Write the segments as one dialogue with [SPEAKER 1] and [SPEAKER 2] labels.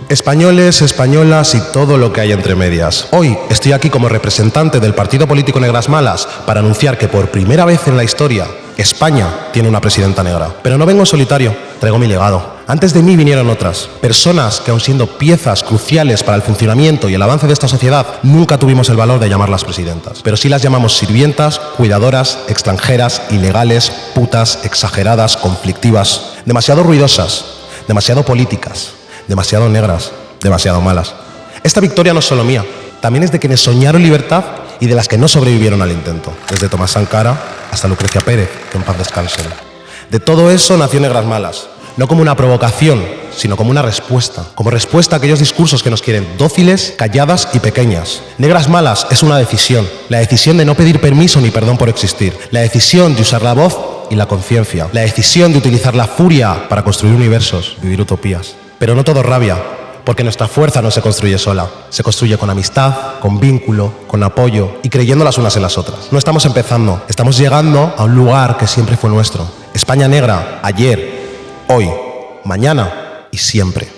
[SPEAKER 1] Españoles, españolas y todo lo que hay entre medias. Hoy estoy aquí como representante del partido político Negras Malas para anunciar que por primera vez en la historia España tiene una presidenta negra. Pero no vengo en solitario, traigo mi legado. Antes de mí vinieron otras, personas que aun siendo piezas cruciales para el funcionamiento y el avance de esta sociedad, nunca tuvimos el valor de llamarlas presidentas. Pero sí las llamamos sirvientas, cuidadoras, extranjeras, ilegales, putas, exageradas, conflictivas, demasiado ruidosas, demasiado políticas, demasiado negras, demasiado malas. Esta victoria no es solo mía, también es de quienes soñaron libertad y de las que no sobrevivieron al intento, desde Tomás Sankara hasta Lucrecia Pérez, que en paz descansen. De todo eso nació Negras Malas, no como una provocación, sino como una respuesta, como respuesta a aquellos discursos que nos quieren dóciles, calladas y pequeñas. Negras Malas es una decisión, la decisión de no pedir permiso ni perdón por existir, la decisión de usar la voz y la conciencia, la decisión de utilizar la furia para construir universos, vivir utopías. Pero no todo rabia, porque nuestra fuerza no se construye sola, se construye con amistad, con vínculo, con apoyo y creyendo las unas en las otras. No estamos empezando, estamos llegando a un lugar que siempre fue nuestro. España negra, ayer, hoy, mañana y siempre.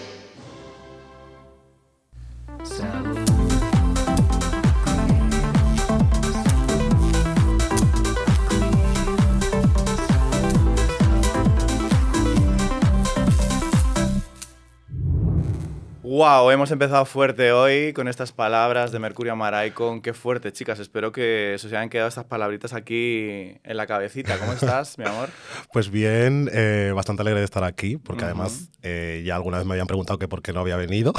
[SPEAKER 2] Wow, hemos empezado fuerte hoy con estas palabras de Mercurio Maraicon. Qué fuerte, chicas. Espero que se os hayan quedado estas palabritas aquí en la cabecita. ¿Cómo estás, mi amor?
[SPEAKER 1] Pues bien, bastante alegre de estar aquí, porque además ya alguna vez me habían preguntado que por qué no había venido.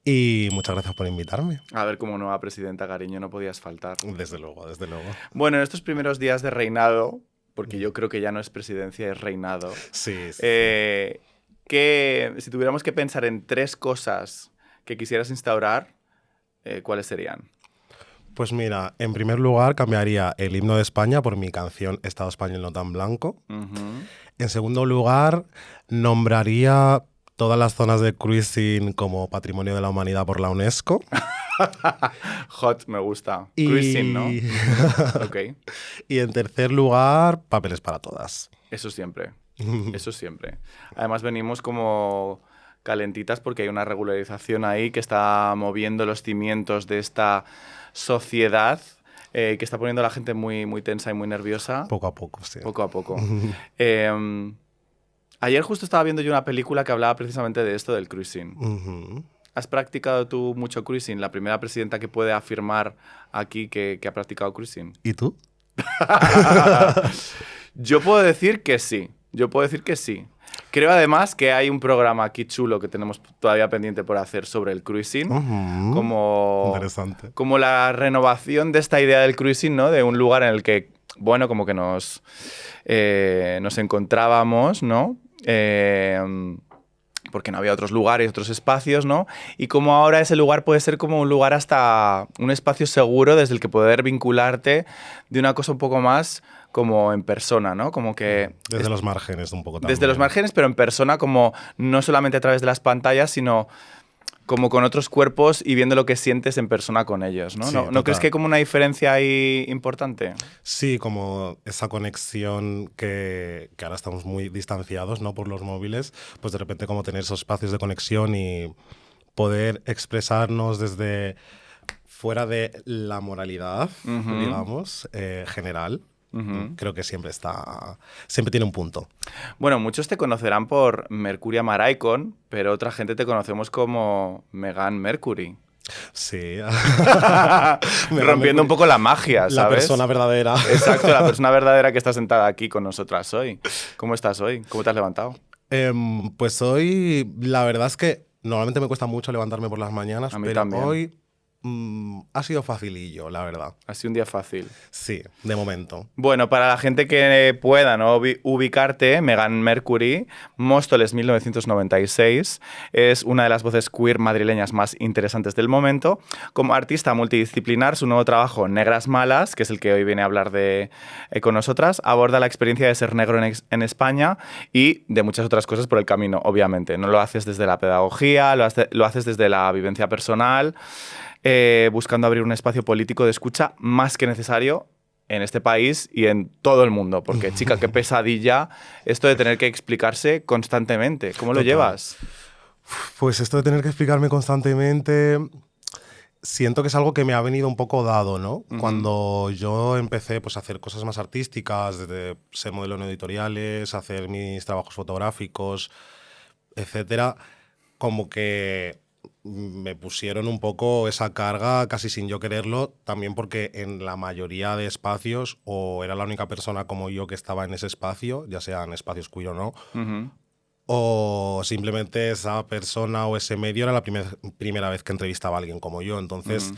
[SPEAKER 1] Y muchas gracias por invitarme.
[SPEAKER 2] A ver, como nueva presidenta, cariño, no podías faltar.
[SPEAKER 1] Desde luego, desde luego.
[SPEAKER 2] Bueno, en estos primeros días de reinado, porque yo creo que ya no es presidencia, es reinado.
[SPEAKER 1] Sí.
[SPEAKER 2] Que si tuviéramos que pensar en 3 cosas que quisieras instaurar, ¿cuáles serían?
[SPEAKER 1] Pues mira, en primer lugar cambiaría el himno de España por mi canción Estado español no tan blanco. En segundo lugar, nombraría todas las zonas de cruising como Patrimonio de la Humanidad por la UNESCO.
[SPEAKER 2] Hot, me gusta. Cruising, ¿no? Ok.
[SPEAKER 1] Y en tercer lugar, papeles para todas.
[SPEAKER 2] Eso siempre. Eso siempre. Además venimos como calentitas porque hay una regularización ahí que está moviendo los cimientos de esta sociedad que está poniendo a la gente muy, muy tensa y muy nerviosa.
[SPEAKER 1] Poco a poco, sí.
[SPEAKER 2] Poco a poco. Ayer justo estaba viendo yo una película que hablaba precisamente de esto del cruising. ¿Has practicado tú mucho cruising? La primera presidenta que puede afirmar aquí que ha practicado cruising.
[SPEAKER 1] ¿Y tú?
[SPEAKER 2] Yo puedo decir que sí. Creo además que hay un programa aquí chulo que tenemos todavía pendiente por hacer sobre el cruising.
[SPEAKER 1] Interesante.
[SPEAKER 2] Como la renovación de esta idea del cruising, ¿no? De un lugar en el que, bueno, como que nos encontrábamos, ¿no? Porque no había otros lugares, otros espacios, ¿no? Y como ahora ese lugar puede ser como un lugar hasta un espacio seguro desde el que poder vincularte de una cosa un poco más como en persona, ¿no? Como que...
[SPEAKER 1] Desde los márgenes un poco también.
[SPEAKER 2] Desde los márgenes, pero en persona, como no solamente a través de las pantallas, sino como con otros cuerpos y viendo lo que sientes en persona con ellos, ¿no?
[SPEAKER 1] Sí,
[SPEAKER 2] ¿No crees que hay como una diferencia ahí importante?
[SPEAKER 1] Sí, como esa conexión que ahora estamos muy distanciados, ¿no? Por los móviles, pues de repente como tener esos espacios de conexión y poder expresarnos desde fuera de la moralidad, digamos, general. Creo que siempre tiene un punto.
[SPEAKER 2] Bueno, muchos te conocerán por Mercurio Maraicon, pero otra gente te conocemos como Meghan Mercury.
[SPEAKER 1] Sí.
[SPEAKER 2] Rompiendo un poco la magia, ¿sabes?
[SPEAKER 1] La persona verdadera.
[SPEAKER 2] Exacto, la persona verdadera que está sentada aquí con nosotras hoy. ¿Cómo estás hoy? ¿Cómo te has levantado?
[SPEAKER 1] Pues hoy, la verdad es que normalmente me cuesta mucho levantarme por las mañanas, pero
[SPEAKER 2] también.
[SPEAKER 1] Hoy ha sido facilillo, la verdad.
[SPEAKER 2] Ha sido un día fácil.
[SPEAKER 1] Sí, de momento.
[SPEAKER 2] Bueno, para la gente que pueda, ¿no?, ubicarte, Meghan Mercury, Móstoles 1996, es una de las voces queer madrileñas más interesantes del momento. Como artista multidisciplinar, su nuevo trabajo, Negras Malas, que es el que hoy viene a hablar con nosotras, aborda la experiencia de ser negro en España y de muchas otras cosas por el camino, obviamente. No lo haces desde la pedagogía, lo haces desde la vivencia personal, buscando abrir un espacio político de escucha más que necesario en este país y en todo el mundo. Porque, chica, qué pesadilla esto de tener que explicarse constantemente. ¿Cómo lo llevas?
[SPEAKER 1] Pues esto de tener que explicarme constantemente, siento que es algo que me ha venido un poco dado, ¿no? Cuando yo empecé pues, a hacer cosas más artísticas, desde ser modelo en editoriales, hacer mis trabajos fotográficos, etcétera, como que me pusieron un poco esa carga casi sin yo quererlo, también porque en la mayoría de espacios o era la única persona como yo que estaba en ese espacio, ya sean espacios queer o no,
[SPEAKER 2] Ujú.
[SPEAKER 1] o simplemente esa persona o ese medio era la primera vez que entrevistaba a alguien como yo. Entonces,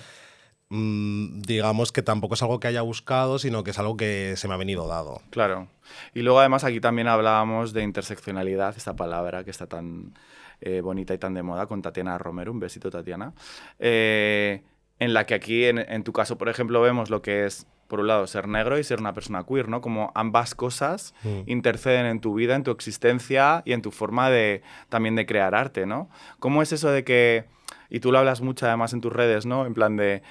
[SPEAKER 2] Ujú.
[SPEAKER 1] digamos que tampoco es algo que haya buscado, sino que es algo que se me ha venido dado.
[SPEAKER 2] Claro. Y luego además aquí también hablábamos de interseccionalidad, esta palabra que está tan bonita y tan de moda, con Tatiana Romero, un besito Tatiana, en la que aquí en tu caso, por ejemplo, vemos lo que es, por un lado, ser negro y ser una persona queer, ¿no? Como ambas cosas
[SPEAKER 1] Mm.
[SPEAKER 2] interceden en tu vida, en tu existencia y en tu forma de también de crear arte, ¿no? ¿Cómo es eso de que, y tú lo hablas mucho además en tus redes, ¿no? En plan de,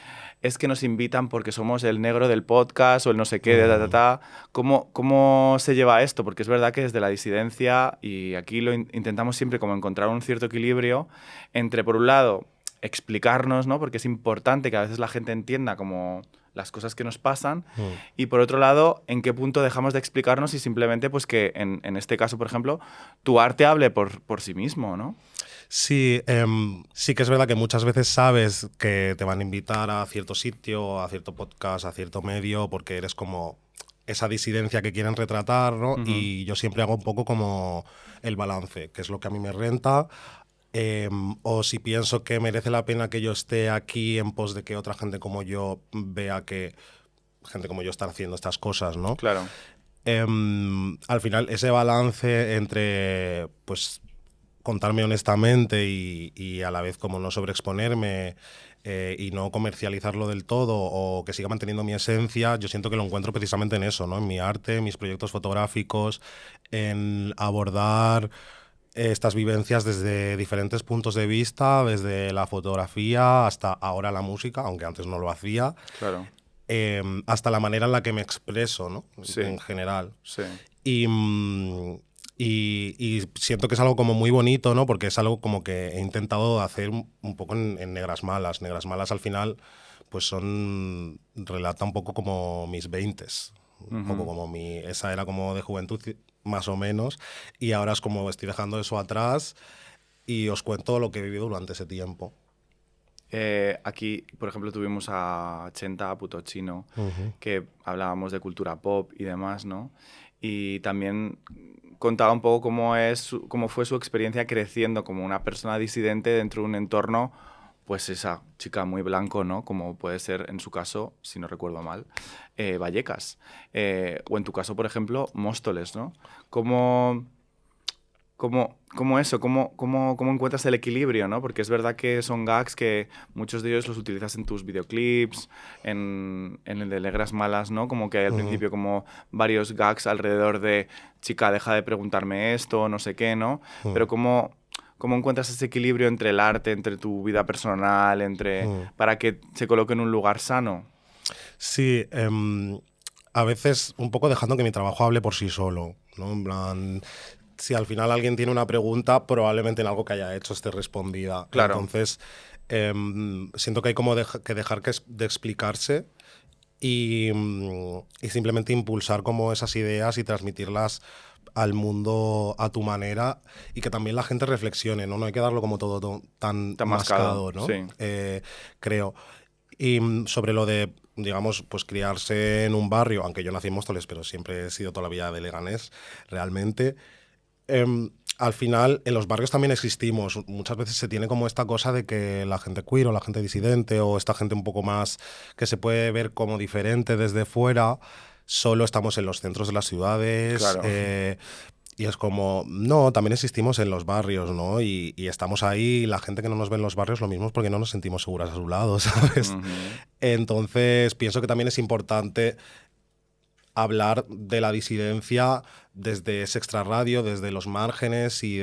[SPEAKER 2] es que nos invitan porque somos el negro del podcast o el no sé qué, ¿Cómo se lleva esto? Porque es verdad que desde la disidencia, y aquí lo intentamos siempre como encontrar un cierto equilibrio entre, por un lado, explicarnos, ¿no? Porque es importante que a veces la gente entienda como las cosas que nos pasan,
[SPEAKER 1] Mm.
[SPEAKER 2] y por otro lado, en qué punto dejamos de explicarnos y simplemente, pues que en este caso, por ejemplo, tu arte hable por sí mismo, ¿no?
[SPEAKER 1] Sí, sí que es verdad que muchas veces sabes que te van a invitar a cierto sitio, a cierto podcast, a cierto medio, porque eres como esa disidencia que quieren retratar, ¿no?
[SPEAKER 2] Ujú.
[SPEAKER 1] Y yo siempre hago un poco como el balance, que es lo que a mí me renta, o si pienso que merece la pena que yo esté aquí en pos de que otra gente como yo vea que gente como yo está haciendo estas cosas, ¿no?
[SPEAKER 2] Claro.
[SPEAKER 1] Al final, ese balance entre, pues, contarme honestamente y a la vez como no sobreexponerme y no comercializarlo del todo o que siga manteniendo mi esencia, yo siento que lo encuentro precisamente en eso, ¿no? En mi arte, en mis proyectos fotográficos, en abordar estas vivencias desde diferentes puntos de vista, desde la fotografía hasta ahora la música, aunque antes no lo hacía,
[SPEAKER 2] Claro.
[SPEAKER 1] hasta la manera en la que me expreso, ¿no?
[SPEAKER 2] Sí.
[SPEAKER 1] En general.
[SPEAKER 2] Sí.
[SPEAKER 1] Y, y siento que es algo como muy bonito, ¿no? Porque es algo como que he intentado hacer un poco en Negras Malas. Negras Malas al final, pues relata un poco como mis veintes. Un poco
[SPEAKER 2] Ujú.
[SPEAKER 1] como esa era como de juventud, más o menos. Y ahora es como estoy dejando eso atrás y os cuento lo que he vivido durante ese tiempo.
[SPEAKER 2] Aquí, por ejemplo, tuvimos a Chenta, Puto Chino,
[SPEAKER 1] Ujú.
[SPEAKER 2] que hablábamos de cultura pop y demás, ¿no? Y también contaba un poco cómo fue su experiencia creciendo como una persona disidente dentro de un entorno, pues esa chica muy blanco, ¿no? Como puede ser en su caso, si no recuerdo mal, Vallecas. O en tu caso, por ejemplo, Móstoles, ¿no? ¿Cómo, cómo encuentras el equilibrio, ¿no? Porque es verdad que son gags que muchos de ellos los utilizas en tus videoclips, en el de Negras Malas, ¿no? Como que hay al
[SPEAKER 1] Ujú.
[SPEAKER 2] principio como varios gags alrededor de, chica, deja de preguntarme esto, no sé qué, ¿no? Pero
[SPEAKER 1] Ujú.
[SPEAKER 2] ¿cómo encuentras ese equilibrio entre el arte, entre tu vida personal,
[SPEAKER 1] Ujú.
[SPEAKER 2] para que se coloque en un lugar sano?
[SPEAKER 1] Sí, a veces un poco dejando que mi trabajo hable por sí solo, ¿no? En plan, si al final alguien tiene una pregunta, probablemente en algo que haya hecho esté respondida.
[SPEAKER 2] Claro.
[SPEAKER 1] Entonces, siento que hay como que dejar de explicarse y simplemente impulsar como esas ideas y transmitirlas al mundo a tu manera y que también la gente reflexione, ¿no? No hay que darlo como todo tan
[SPEAKER 2] Tan mascado,
[SPEAKER 1] mascado, ¿no?
[SPEAKER 2] sí.
[SPEAKER 1] Creo. Y sobre lo de, digamos, pues criarse en un barrio, aunque yo nací en Móstoles, pero siempre he sido toda la vida de Leganés, realmente. Al final, en los barrios también existimos. Muchas veces se tiene como esta cosa de que la gente queer o la gente disidente o esta gente un poco más que se puede ver como diferente desde fuera, solo estamos en los centros de las ciudades.
[SPEAKER 2] Claro.
[SPEAKER 1] Y es como, no, también existimos en los barrios, ¿no? Y estamos ahí, y la gente que no nos ve en los barrios lo mismo es porque no nos sentimos seguras a su lado, ¿sabes?
[SPEAKER 2] Ujú.
[SPEAKER 1] Entonces, pienso que también es importante hablar de la disidencia desde ese extrarradio, desde los márgenes y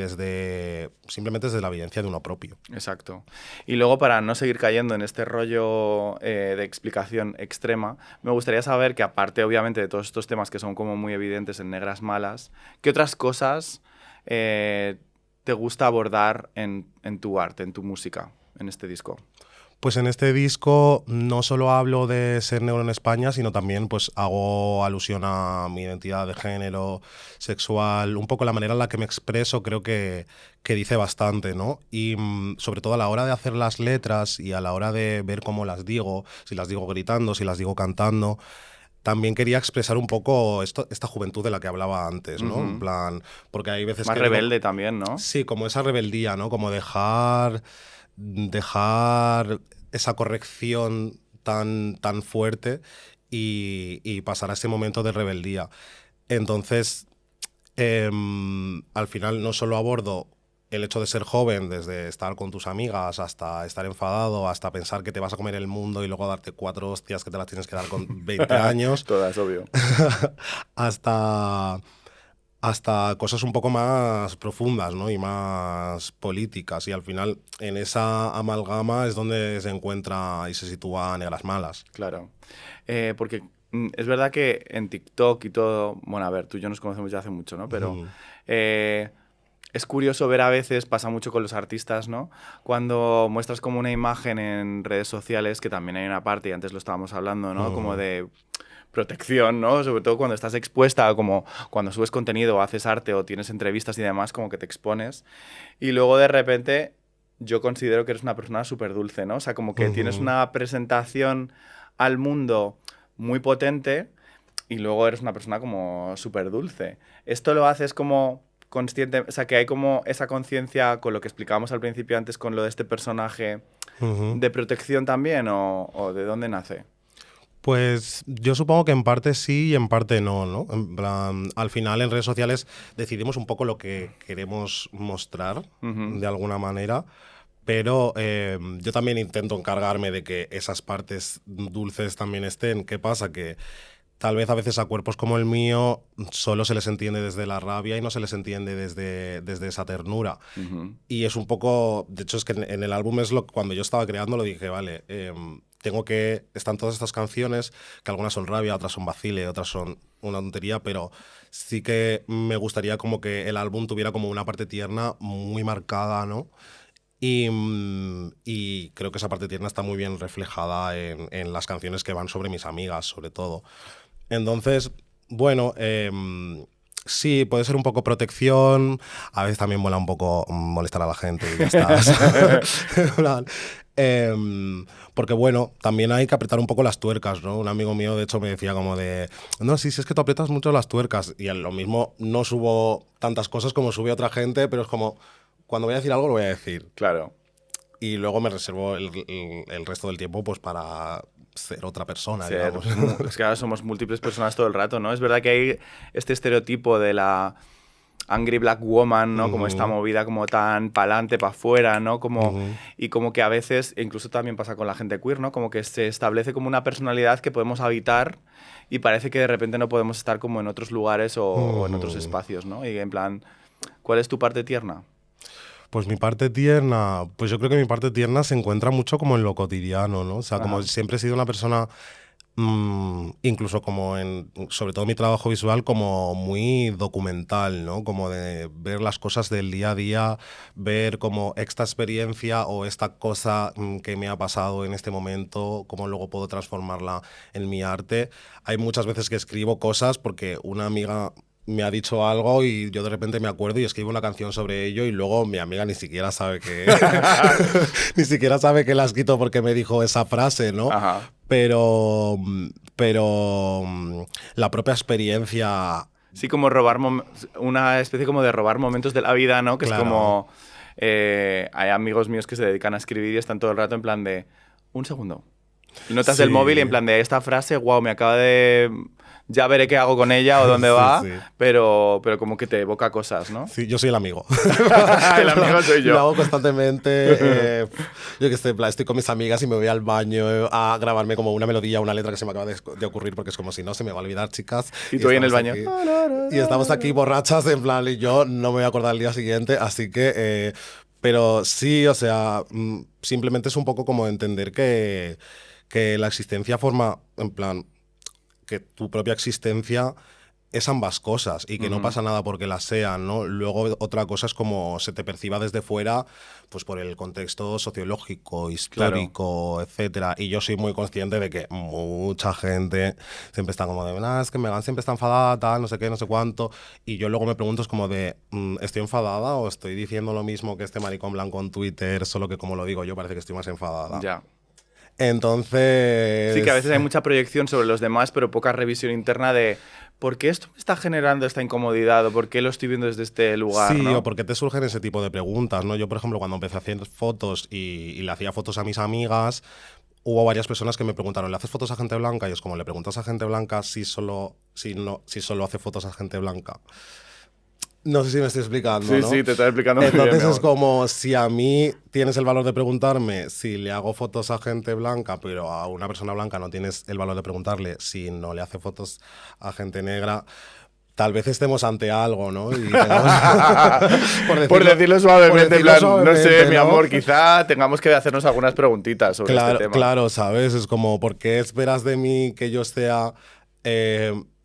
[SPEAKER 1] simplemente desde la vivencia de uno propio.
[SPEAKER 2] Exacto. Y luego, para no seguir cayendo en este rollo de explicación extrema, me gustaría saber que, aparte, obviamente, de todos estos temas que son como muy evidentes en Negras Malas, ¿qué otras cosas te gusta abordar en tu arte, en tu música, en este disco?
[SPEAKER 1] Pues en este disco no solo hablo de ser negro en España, sino también pues hago alusión a mi identidad de género, sexual, un poco la manera en la que me expreso, creo que dice bastante, ¿no? Y sobre todo a la hora de hacer las letras y a la hora de ver cómo las digo, si las digo gritando, si las digo cantando, también quería expresar un poco esta juventud de la que hablaba antes, ¿no? En plan, porque hay veces
[SPEAKER 2] Más
[SPEAKER 1] que
[SPEAKER 2] rebelde también, ¿no?
[SPEAKER 1] sí, como esa rebeldía, ¿no? Como dejar esa corrección tan fuerte y pasar a ese momento de rebeldía. Entonces, al final no solo abordo el hecho de ser joven, desde estar con tus amigas hasta estar enfadado, hasta pensar que te vas a comer el mundo y luego darte 4 hostias que te las tienes que dar con 20 años,
[SPEAKER 2] Todas, obvio.
[SPEAKER 1] hasta cosas un poco más profundas, ¿no? Y más políticas. Y al final, en esa amalgama es donde se encuentra y se sitúa Negras Malas.
[SPEAKER 2] Claro. Porque es verdad que en TikTok y todo, bueno, a ver, tú y yo nos conocemos ya hace mucho, ¿no? Pero es curioso ver a veces, pasa mucho con los artistas, ¿no? Cuando muestras como una imagen en redes sociales, que también hay una parte, y antes lo estábamos hablando, ¿no? Como de protección, ¿no? Sobre todo cuando estás expuesta, como cuando subes contenido, o haces arte o tienes entrevistas y demás, como que te expones. Y luego de repente yo considero que eres una persona súper dulce, ¿no? O sea, como que tienes una presentación al mundo muy potente y luego eres una persona como súper dulce. ¿Esto lo haces como consciente? O sea, que hay como esa conciencia con lo que explicábamos al principio antes con lo de este personaje de protección también, o de dónde nace?
[SPEAKER 1] Pues yo supongo que en parte sí y en parte no, ¿no? En plan, al final en redes sociales decidimos un poco lo que queremos mostrar de alguna manera, pero yo también intento encargarme de que esas partes dulces también estén. ¿Qué pasa? Que tal vez a veces a cuerpos como el mío solo se les entiende desde la rabia y no se les entiende desde esa ternura. Y es un poco, de hecho es que en el álbum cuando yo estaba creando lo dije, vale, están todas estas canciones, que algunas son rabia, otras son vacile, otras son una tontería, pero sí que me gustaría como que el álbum tuviera como una parte tierna muy marcada, ¿no? Y creo que esa parte tierna está muy bien reflejada en las canciones que van sobre mis amigas, sobre todo. Entonces, bueno, sí, puede ser un poco protección, a veces también mola un poco molestar a la gente y ya está. Porque bueno, también hay que apretar un poco las tuercas, ¿no? Un amigo mío de hecho me decía como de, no, sí, es que tú aprietas mucho las tuercas, y lo mismo no subo tantas cosas como sube otra gente, pero es como, cuando voy a decir algo lo voy a decir.
[SPEAKER 2] Claro.
[SPEAKER 1] Y luego me reservo el resto del tiempo pues para ser otra persona, digamos.
[SPEAKER 2] Es que ahora somos múltiples personas todo el rato, ¿no? Es verdad que hay este estereotipo de la Angry Black Woman, ¿no? Como esta movida como tan pa'lante, pa' afuera, ¿no? Como, y como que a veces, incluso también pasa con la gente queer, ¿no? Como que se establece como una personalidad que podemos habitar y parece que de repente no podemos estar como en otros lugares o en otros espacios, ¿no? Y en plan, ¿cuál es tu parte tierna?
[SPEAKER 1] Pues mi parte tierna, pues yo creo que mi parte tierna se encuentra mucho como en lo cotidiano, ¿no? O sea, como siempre he sido una persona, incluso como sobre todo mi trabajo visual, como muy documental, ¿no? Como de ver las cosas del día a día, ver como esta experiencia o esta cosa que me ha pasado en este momento, cómo luego puedo transformarla en mi arte. Hay muchas veces que escribo cosas porque una amiga me ha dicho algo y yo de repente me acuerdo y escribo una canción sobre ello, y luego mi amiga ni siquiera sabe que ni siquiera sabe que la has escrito porque me dijo esa frase, ¿no?
[SPEAKER 2] Ajá.
[SPEAKER 1] Pero la propia experiencia.
[SPEAKER 2] Sí, como una especie como de robar momentos de la vida, ¿no? Que
[SPEAKER 1] Claro.
[SPEAKER 2] es como... hay amigos míos que se dedican a escribir y están todo el rato en plan de... Un segundo. Notas del móvil y en plan de esta frase, wow, me acaba de... Ya veré qué hago con ella o dónde va,
[SPEAKER 1] sí.
[SPEAKER 2] pero como que te evoca cosas, ¿no?
[SPEAKER 1] Sí, yo soy el amigo.
[SPEAKER 2] El amigo soy yo.
[SPEAKER 1] Lo hago constantemente. Yo que sé, estoy con mis amigas y me voy al baño a grabarme como una melodía, una letra que se me acaba de ocurrir, porque es como si no se me va a olvidar, chicas.
[SPEAKER 2] Y tú ahí en el baño.
[SPEAKER 1] Y estamos aquí borrachas, en plan, y yo no me voy a acordar el día siguiente, así que... pero sí, o sea, simplemente es un poco como entender que la existencia forma, en plan, que tu propia existencia es ambas cosas y que no pasa nada porque las sean, ¿no? Luego otra cosa es como se te perciba desde fuera, pues por el contexto sociológico, histórico, etcétera. Y yo soy muy consciente de que mucha gente siempre está como de, es que Meghan siempre está enfadada, tal, no sé qué, no sé cuánto. Y yo luego me pregunto es como de, ¿estoy enfadada o estoy diciendo lo mismo que este maricón blanco en Twitter, solo que como lo digo yo parece que estoy más enfadada?
[SPEAKER 2] Ya.
[SPEAKER 1] Entonces...
[SPEAKER 2] Sí, que a veces hay mucha proyección sobre los demás, pero poca revisión interna de ¿por qué esto me está generando esta incomodidad? ¿O por qué lo estoy viendo desde este lugar?
[SPEAKER 1] Sí,
[SPEAKER 2] ¿no?
[SPEAKER 1] o porque te surgen ese tipo de preguntas, ¿no? Yo, por ejemplo, cuando empecé a hacer fotos y le hacía fotos a mis amigas, hubo varias personas que me preguntaron, ¿le haces fotos a gente blanca? Y es como, ¿le preguntas a gente blanca si solo hace fotos a gente blanca? No sé si me estoy explicando,
[SPEAKER 2] Sí,
[SPEAKER 1] ¿no?
[SPEAKER 2] sí, te estoy explicando muy bien.
[SPEAKER 1] Entonces es como si a mí tienes el valor de preguntarme si le hago fotos a gente blanca, pero a una persona blanca no tienes el valor de preguntarle si no le hace fotos a gente negra, tal vez estemos ante algo, ¿no? Y
[SPEAKER 2] por decirlo suavemente, en plan, no sé,
[SPEAKER 1] ¿no?
[SPEAKER 2] mi amor, quizá tengamos que hacernos algunas preguntitas sobre este tema.
[SPEAKER 1] Claro, ¿sabes? Es como, ¿por qué esperas de mí que yo sea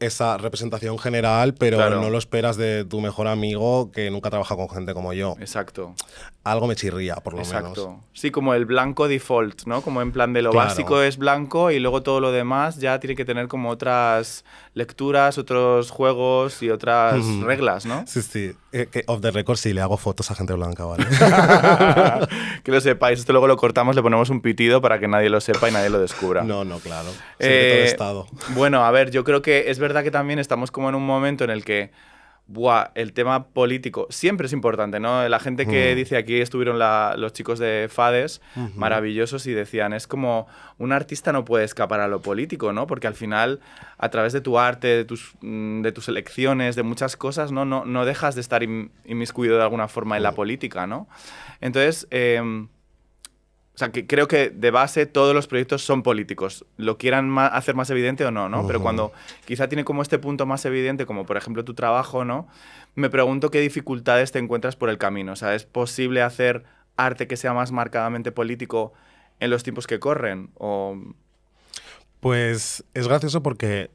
[SPEAKER 1] esa representación general, pero no lo esperas de tu mejor amigo que nunca trabaja con gente como yo?
[SPEAKER 2] Exacto.
[SPEAKER 1] Algo me chirría, por lo menos.
[SPEAKER 2] Exacto. Sí, como el blanco default, ¿no? Como en plan de lo básico es blanco y luego todo lo demás ya tiene que tener como otras lecturas, otros juegos y otras reglas, ¿no?
[SPEAKER 1] Sí, sí. Que off the record sí le hago fotos a gente blanca, ¿vale?
[SPEAKER 2] Que lo sepáis. Esto luego lo cortamos, le ponemos un pitido para que nadie lo sepa y nadie lo descubra.
[SPEAKER 1] No, claro. Secreto de Estado.
[SPEAKER 2] Bueno, a ver, yo creo que es verdad que también estamos como en un momento en el que el tema político siempre es importante, ¿no? La gente que dice aquí estuvieron los chicos de Fades, maravillosos, y decían, es como un artista no puede escapar a lo político, ¿no? Porque al final, a través de tu arte, de tus elecciones, de muchas cosas, no dejas de estar inmiscuido de alguna forma en la política, ¿no? Entonces... o sea, que creo que de base todos los proyectos son políticos, lo quieran hacer más evidente o no, ¿no? Pero cuando quizá tiene como este punto más evidente, como por ejemplo tu trabajo, ¿no? Me pregunto qué dificultades te encuentras por el camino. O sea, ¿es posible hacer arte que sea más marcadamente político en los tiempos que corren? O...
[SPEAKER 1] Pues es gracioso porque,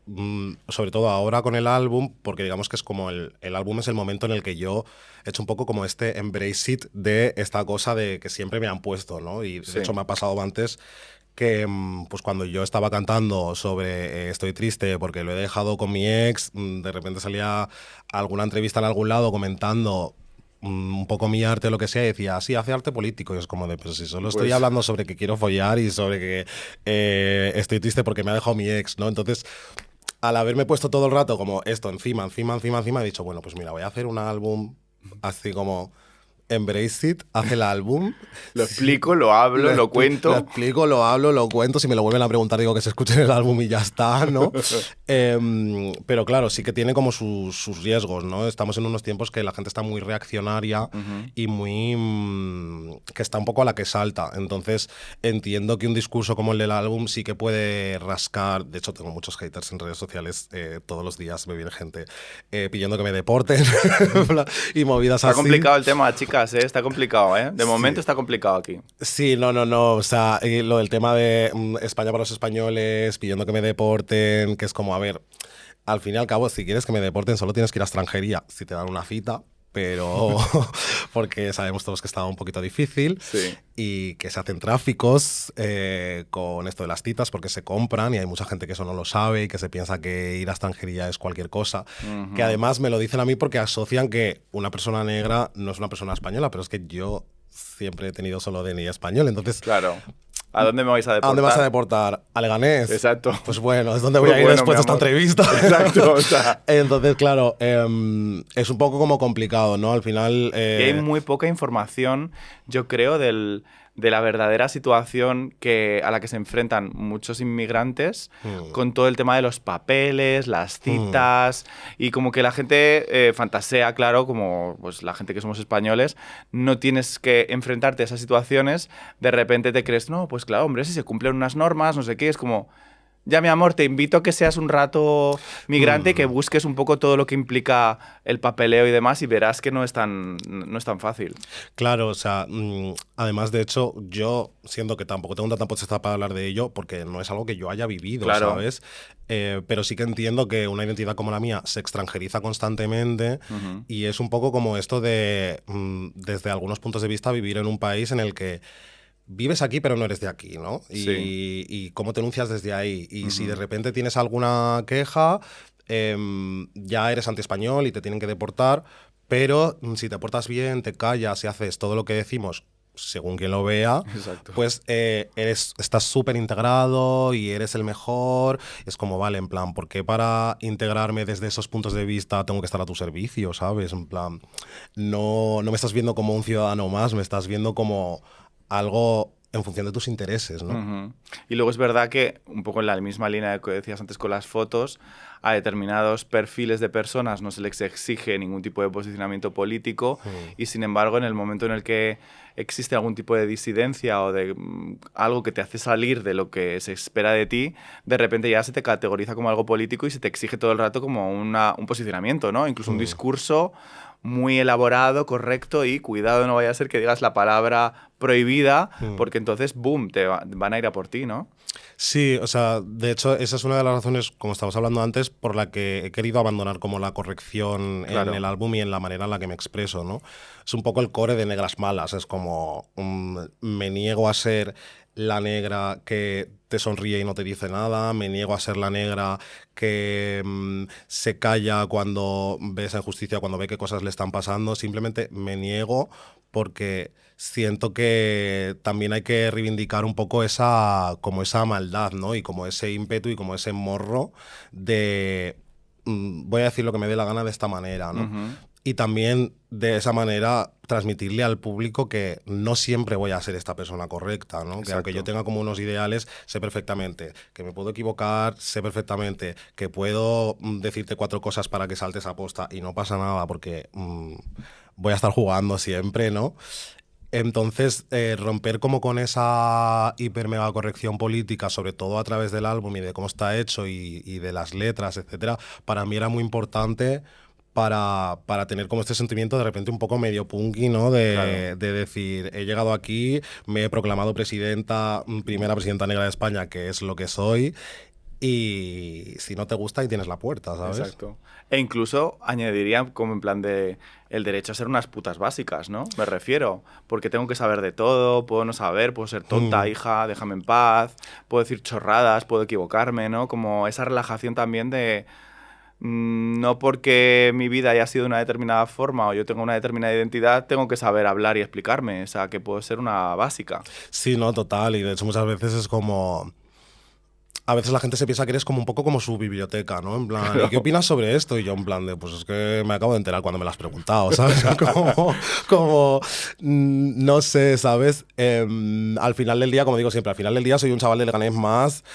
[SPEAKER 1] sobre todo ahora con el álbum, porque digamos que es como el álbum es el momento en el que yo he hecho un poco como este embrace it de esta cosa de que siempre me han puesto, ¿no? Y de hecho me ha pasado antes que pues cuando yo estaba cantando sobre estoy triste porque lo he dejado con mi ex, de repente salía alguna entrevista en algún lado comentando un poco mi arte o lo que sea, y decía, sí, hace arte político. Y es como de, pues si solo estoy hablando sobre que quiero follar y sobre que estoy triste porque me ha dejado mi ex, ¿no? Entonces, al haberme puesto todo el rato como esto encima, he dicho, bueno, pues mira, voy a hacer un álbum así como... Embrace it, hace el álbum.
[SPEAKER 2] Lo explico, lo hablo, lo cuento.
[SPEAKER 1] Lo explico, lo hablo, lo cuento. Si me lo vuelven a preguntar, digo que se escuche en el álbum y ya está, ¿no? Pero claro, sí que tiene como sus riesgos, ¿no? Estamos en unos tiempos que la gente está muy reaccionaria y muy... que está un poco a la que salta. Entonces, entiendo que un discurso como el del álbum sí que puede rascar. De hecho, tengo muchos haters en redes sociales. Todos los días me viene gente pidiendo que me deporten y movidas así.
[SPEAKER 2] Está complicado el tema, chicas. Está complicado, ¿eh? De momento está complicado aquí.
[SPEAKER 1] Sí, no. O sea, lo del tema de España para los españoles, pidiendo que me deporten, que es como, a ver, al fin y al cabo, si quieres que me deporten, solo tienes que ir a extranjería, si te dan una cita, pero porque sabemos todos que estaba un poquito difícil y que se hacen tráficos con esto de las citas porque se compran y hay mucha gente que eso no lo sabe y que se piensa que ir a extranjería es cualquier cosa, que además me lo dicen a mí porque asocian que una persona negra no es una persona española, pero es que yo siempre he tenido solo DNI español, entonces...
[SPEAKER 2] Claro. ¿A dónde me vais a deportar?
[SPEAKER 1] ¿A dónde vas a deportar? ¿A Leganés?
[SPEAKER 2] Exacto.
[SPEAKER 1] Pues bueno, es donde voy a ir después de esta entrevista.
[SPEAKER 2] Exacto. O sea.
[SPEAKER 1] Entonces, claro, es un poco como complicado, ¿no? Al final...
[SPEAKER 2] Y hay muy poca información, yo creo, de la verdadera situación a la que se enfrentan muchos inmigrantes con todo el tema de los papeles, las citas, y como que la gente fantasea, claro, como pues la gente que somos españoles, no tienes que enfrentarte a esas situaciones, de repente te crees, no, pues claro, hombre, si se cumplen unas normas, no sé qué, es como... Ya, mi amor, te invito a que seas un rato migrante y que busques un poco todo lo que implica el papeleo y demás y verás que no es tan fácil.
[SPEAKER 1] Claro, o sea, además, de hecho, yo siento que tampoco tengo tanta potestad para hablar de ello porque no es algo que yo haya vivido,
[SPEAKER 2] Claro.
[SPEAKER 1] ¿sabes? Pero sí que entiendo que una identidad como la mía se extranjeriza constantemente y es un poco como esto de, desde algunos puntos de vista, vivir en un país en el que vives aquí pero no eres de aquí, ¿no?
[SPEAKER 2] Sí.
[SPEAKER 1] Y cómo te enuncias desde ahí. Y si de repente tienes alguna queja, ya eres antiespañol y te tienen que deportar, pero si te portas bien, te callas y haces todo lo que decimos, según quien lo vea,
[SPEAKER 2] Exacto.
[SPEAKER 1] pues estás súper integrado y eres el mejor. Es como, vale, en plan, ¿por qué para integrarme desde esos puntos de vista tengo que estar a tu servicio, ¿sabes? En plan, no me estás viendo como un ciudadano más, me estás viendo como algo en función de tus intereses, ¿no?
[SPEAKER 2] Ujú. Y luego es verdad que, un poco en la misma línea de que decías antes con las fotos, a determinados perfiles de personas no se les exige ningún tipo de posicionamiento político y, sin embargo, en el momento en el que existe algún tipo de disidencia o de algo que te hace salir de lo que se espera de ti, de repente ya se te categoriza como algo político y se te exige todo el rato como un posicionamiento, ¿no? Incluso un discurso muy elaborado, correcto, y cuidado, no vaya a ser que digas la palabra prohibida, porque entonces, boom, van a ir a por ti, ¿no?
[SPEAKER 1] Sí, o sea, de hecho, esa es una de las razones, como estábamos hablando antes, por la que he querido abandonar como la corrección en
[SPEAKER 2] Claro.
[SPEAKER 1] el álbum y en la manera en la que me expreso, ¿no? Es un poco el core de Negras Malas, es como me niego a ser la negra que te sonríe y no te dice nada, me niego a ser la negra que se calla cuando ve esa injusticia, cuando ve qué cosas le están pasando, simplemente me niego porque siento que también hay que reivindicar un poco como esa maldad, ¿no? Y como ese ímpetu y como ese morro de voy a decir lo que me dé la gana de esta manera, ¿no? Y también de esa manera transmitirle al público que no siempre voy a ser esta persona correcta, ¿no? Que aunque yo tenga como unos ideales, sé perfectamente que me puedo equivocar, sé perfectamente que puedo decirte 4 cosas para que saltes a posta y no pasa nada porque voy a estar jugando siempre, ¿no? Entonces, romper como con esa hiper mega corrección política, sobre todo a través del álbum y de cómo está hecho y de las letras, etcétera, para mí era muy importante para tener como este sentimiento de repente un poco medio punky, ¿no? De decir, he llegado aquí, me he proclamado primera presidenta negra de España, que es lo que soy, y si no te gusta, ahí tienes la puerta, ¿sabes?
[SPEAKER 2] Exacto. E incluso añadiría como en plan de el derecho a ser unas putas básicas, ¿no? Me refiero, porque tengo que saber de todo, puedo no saber, puedo ser tonta, hija, déjame en paz, puedo decir chorradas, puedo equivocarme, ¿no? Como esa relajación también de no porque mi vida haya sido de una determinada forma o yo tengo una determinada identidad, tengo que saber hablar y explicarme, o sea, que puedo ser una básica.
[SPEAKER 1] Sí, no, total, y de hecho muchas veces es como... A veces la gente se piensa que eres como un poco como su biblioteca, ¿no? En plan, ¿y qué opinas sobre esto? Y yo en plan de, pues es que me acabo de enterar cuando me lo has preguntado, ¿sabes? No sé, ¿sabes? Al final del día, como digo siempre, al final del día soy un chaval de Leganés más,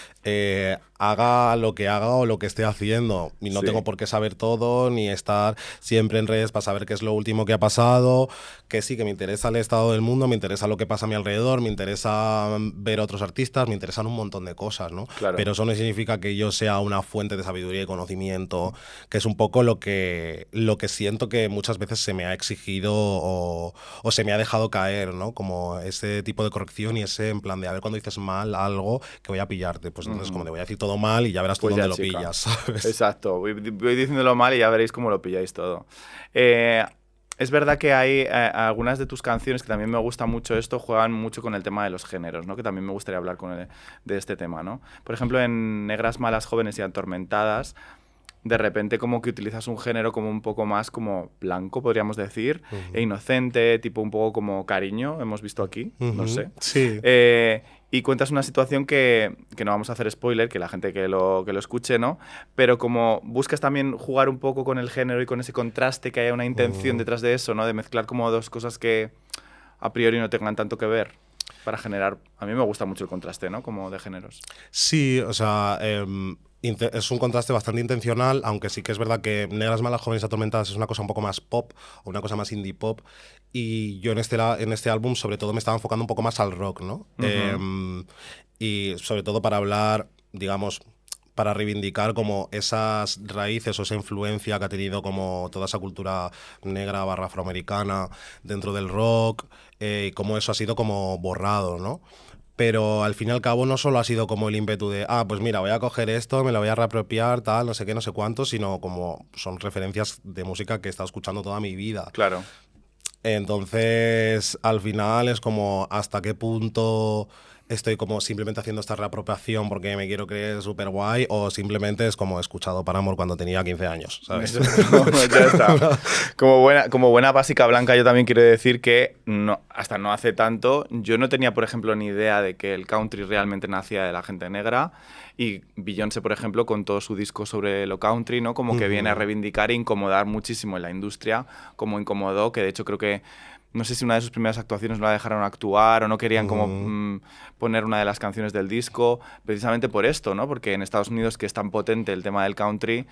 [SPEAKER 1] haga lo que haga o lo que esté haciendo. Y no tengo por qué saber todo, ni estar siempre en redes para saber qué es lo último que ha pasado, que sí, que me interesa el estado del mundo, me interesa lo que pasa a mi alrededor, me interesa ver a otros artistas, me interesan un montón de cosas, ¿no?
[SPEAKER 2] Claro.
[SPEAKER 1] Pero eso no significa que yo sea una fuente de sabiduría y conocimiento, que es un poco lo que siento que muchas veces se me ha exigido o se me ha dejado caer, ¿no? Como ese tipo de corrección y ese en plan de a ver cuando dices mal algo que voy a pillarte. Pues entonces como te voy a decir todo mal y ya verás tú
[SPEAKER 2] Pues
[SPEAKER 1] dónde
[SPEAKER 2] ya,
[SPEAKER 1] lo
[SPEAKER 2] chica.
[SPEAKER 1] pillas, ¿sabes?
[SPEAKER 2] Exacto, voy diciéndolo mal y ya veréis cómo lo pilláis todo. Es verdad que hay algunas de tus canciones que también me gusta mucho esto, juegan mucho con el tema de los géneros, ¿no? Que también me gustaría hablar de este tema, ¿no? Por ejemplo, en Negras Malas, Jóvenes y Atormentadas, de repente como que utilizas un género como un poco más como blanco, podríamos decir, e inocente, tipo un poco como cariño, hemos visto aquí, no sé.
[SPEAKER 1] Sí.
[SPEAKER 2] Y cuentas una situación que no vamos a hacer spoiler, que la gente que lo escuche, ¿no? Pero como buscas también jugar un poco con el género y con ese contraste, que haya una intención detrás de eso, ¿no? De mezclar como dos cosas que a priori no tengan tanto que ver para generar... A mí me gusta mucho el contraste, ¿no? Como de géneros.
[SPEAKER 1] Sí, o sea... es un contraste bastante intencional, aunque sí que es verdad que Negras Malas, Jóvenes Atormentadas es una cosa un poco más pop, o una cosa más indie pop, y yo en este álbum sobre todo me estaba enfocando un poco más al rock, ¿no? Y sobre todo para hablar, digamos, para reivindicar como esas raíces o esa influencia que ha tenido como toda esa cultura negra / afroamericana dentro del rock, y cómo eso ha sido como borrado, ¿no? Pero al fin y al cabo no solo ha sido como el ímpetu de, pues mira, voy a coger esto, me lo voy a reapropiar, tal, no sé qué, no sé cuánto, sino como son referencias de música que he estado escuchando toda mi vida.
[SPEAKER 2] Claro.
[SPEAKER 1] Entonces, al final es como hasta qué punto estoy como simplemente haciendo esta reapropiación porque me quiero creer súper guay, o simplemente es como he escuchado Paramore cuando tenía 15 años, ¿sabes?
[SPEAKER 2] Ya está. Como buena básica blanca, yo también quiero decir que hasta no hace tanto yo no tenía, por ejemplo, ni idea de que el country realmente nacía de la gente negra, y Beyoncé, por ejemplo, con todo su disco sobre lo country, ¿no? Como que viene a reivindicar e incomodar muchísimo en la industria, como incomodó, que de hecho creo que no sé si una de sus primeras actuaciones no la dejaron actuar o no querían como poner una de las canciones del disco, precisamente por esto, ¿no? Porque en Estados Unidos, que es tan potente el tema del country,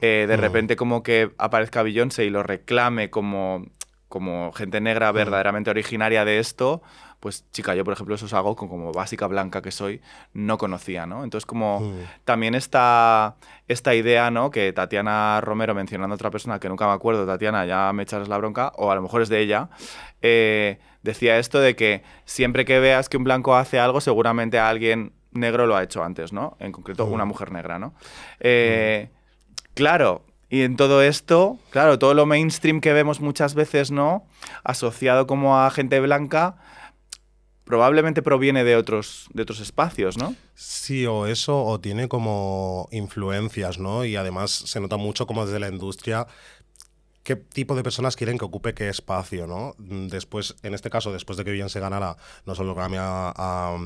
[SPEAKER 2] de repente como que aparezca Beyoncé y lo reclame como gente negra verdaderamente originaria de esto, pues chica, yo por ejemplo eso es algo que como básica blanca que soy, no conocía, ¿no? Entonces como también esta idea, ¿no? Que Tatiana Romero, mencionando a otra persona que nunca me acuerdo, Tatiana, ya me echarás la bronca, o a lo mejor es de ella, decía esto de que siempre que veas que un blanco hace algo, seguramente alguien negro lo ha hecho antes, ¿no? En concreto, una mujer negra, ¿no? Claro, y en todo esto, claro, todo lo mainstream que vemos muchas veces, ¿no? Asociado como a gente blanca, probablemente proviene de otros espacios, ¿no?
[SPEAKER 1] Sí, o eso, o tiene como influencias, ¿no? Y además se nota mucho como desde la industria qué tipo de personas quieren que ocupe qué espacio, ¿no? Después, en este caso, después de que Beyoncé ganara no solo el Grammy a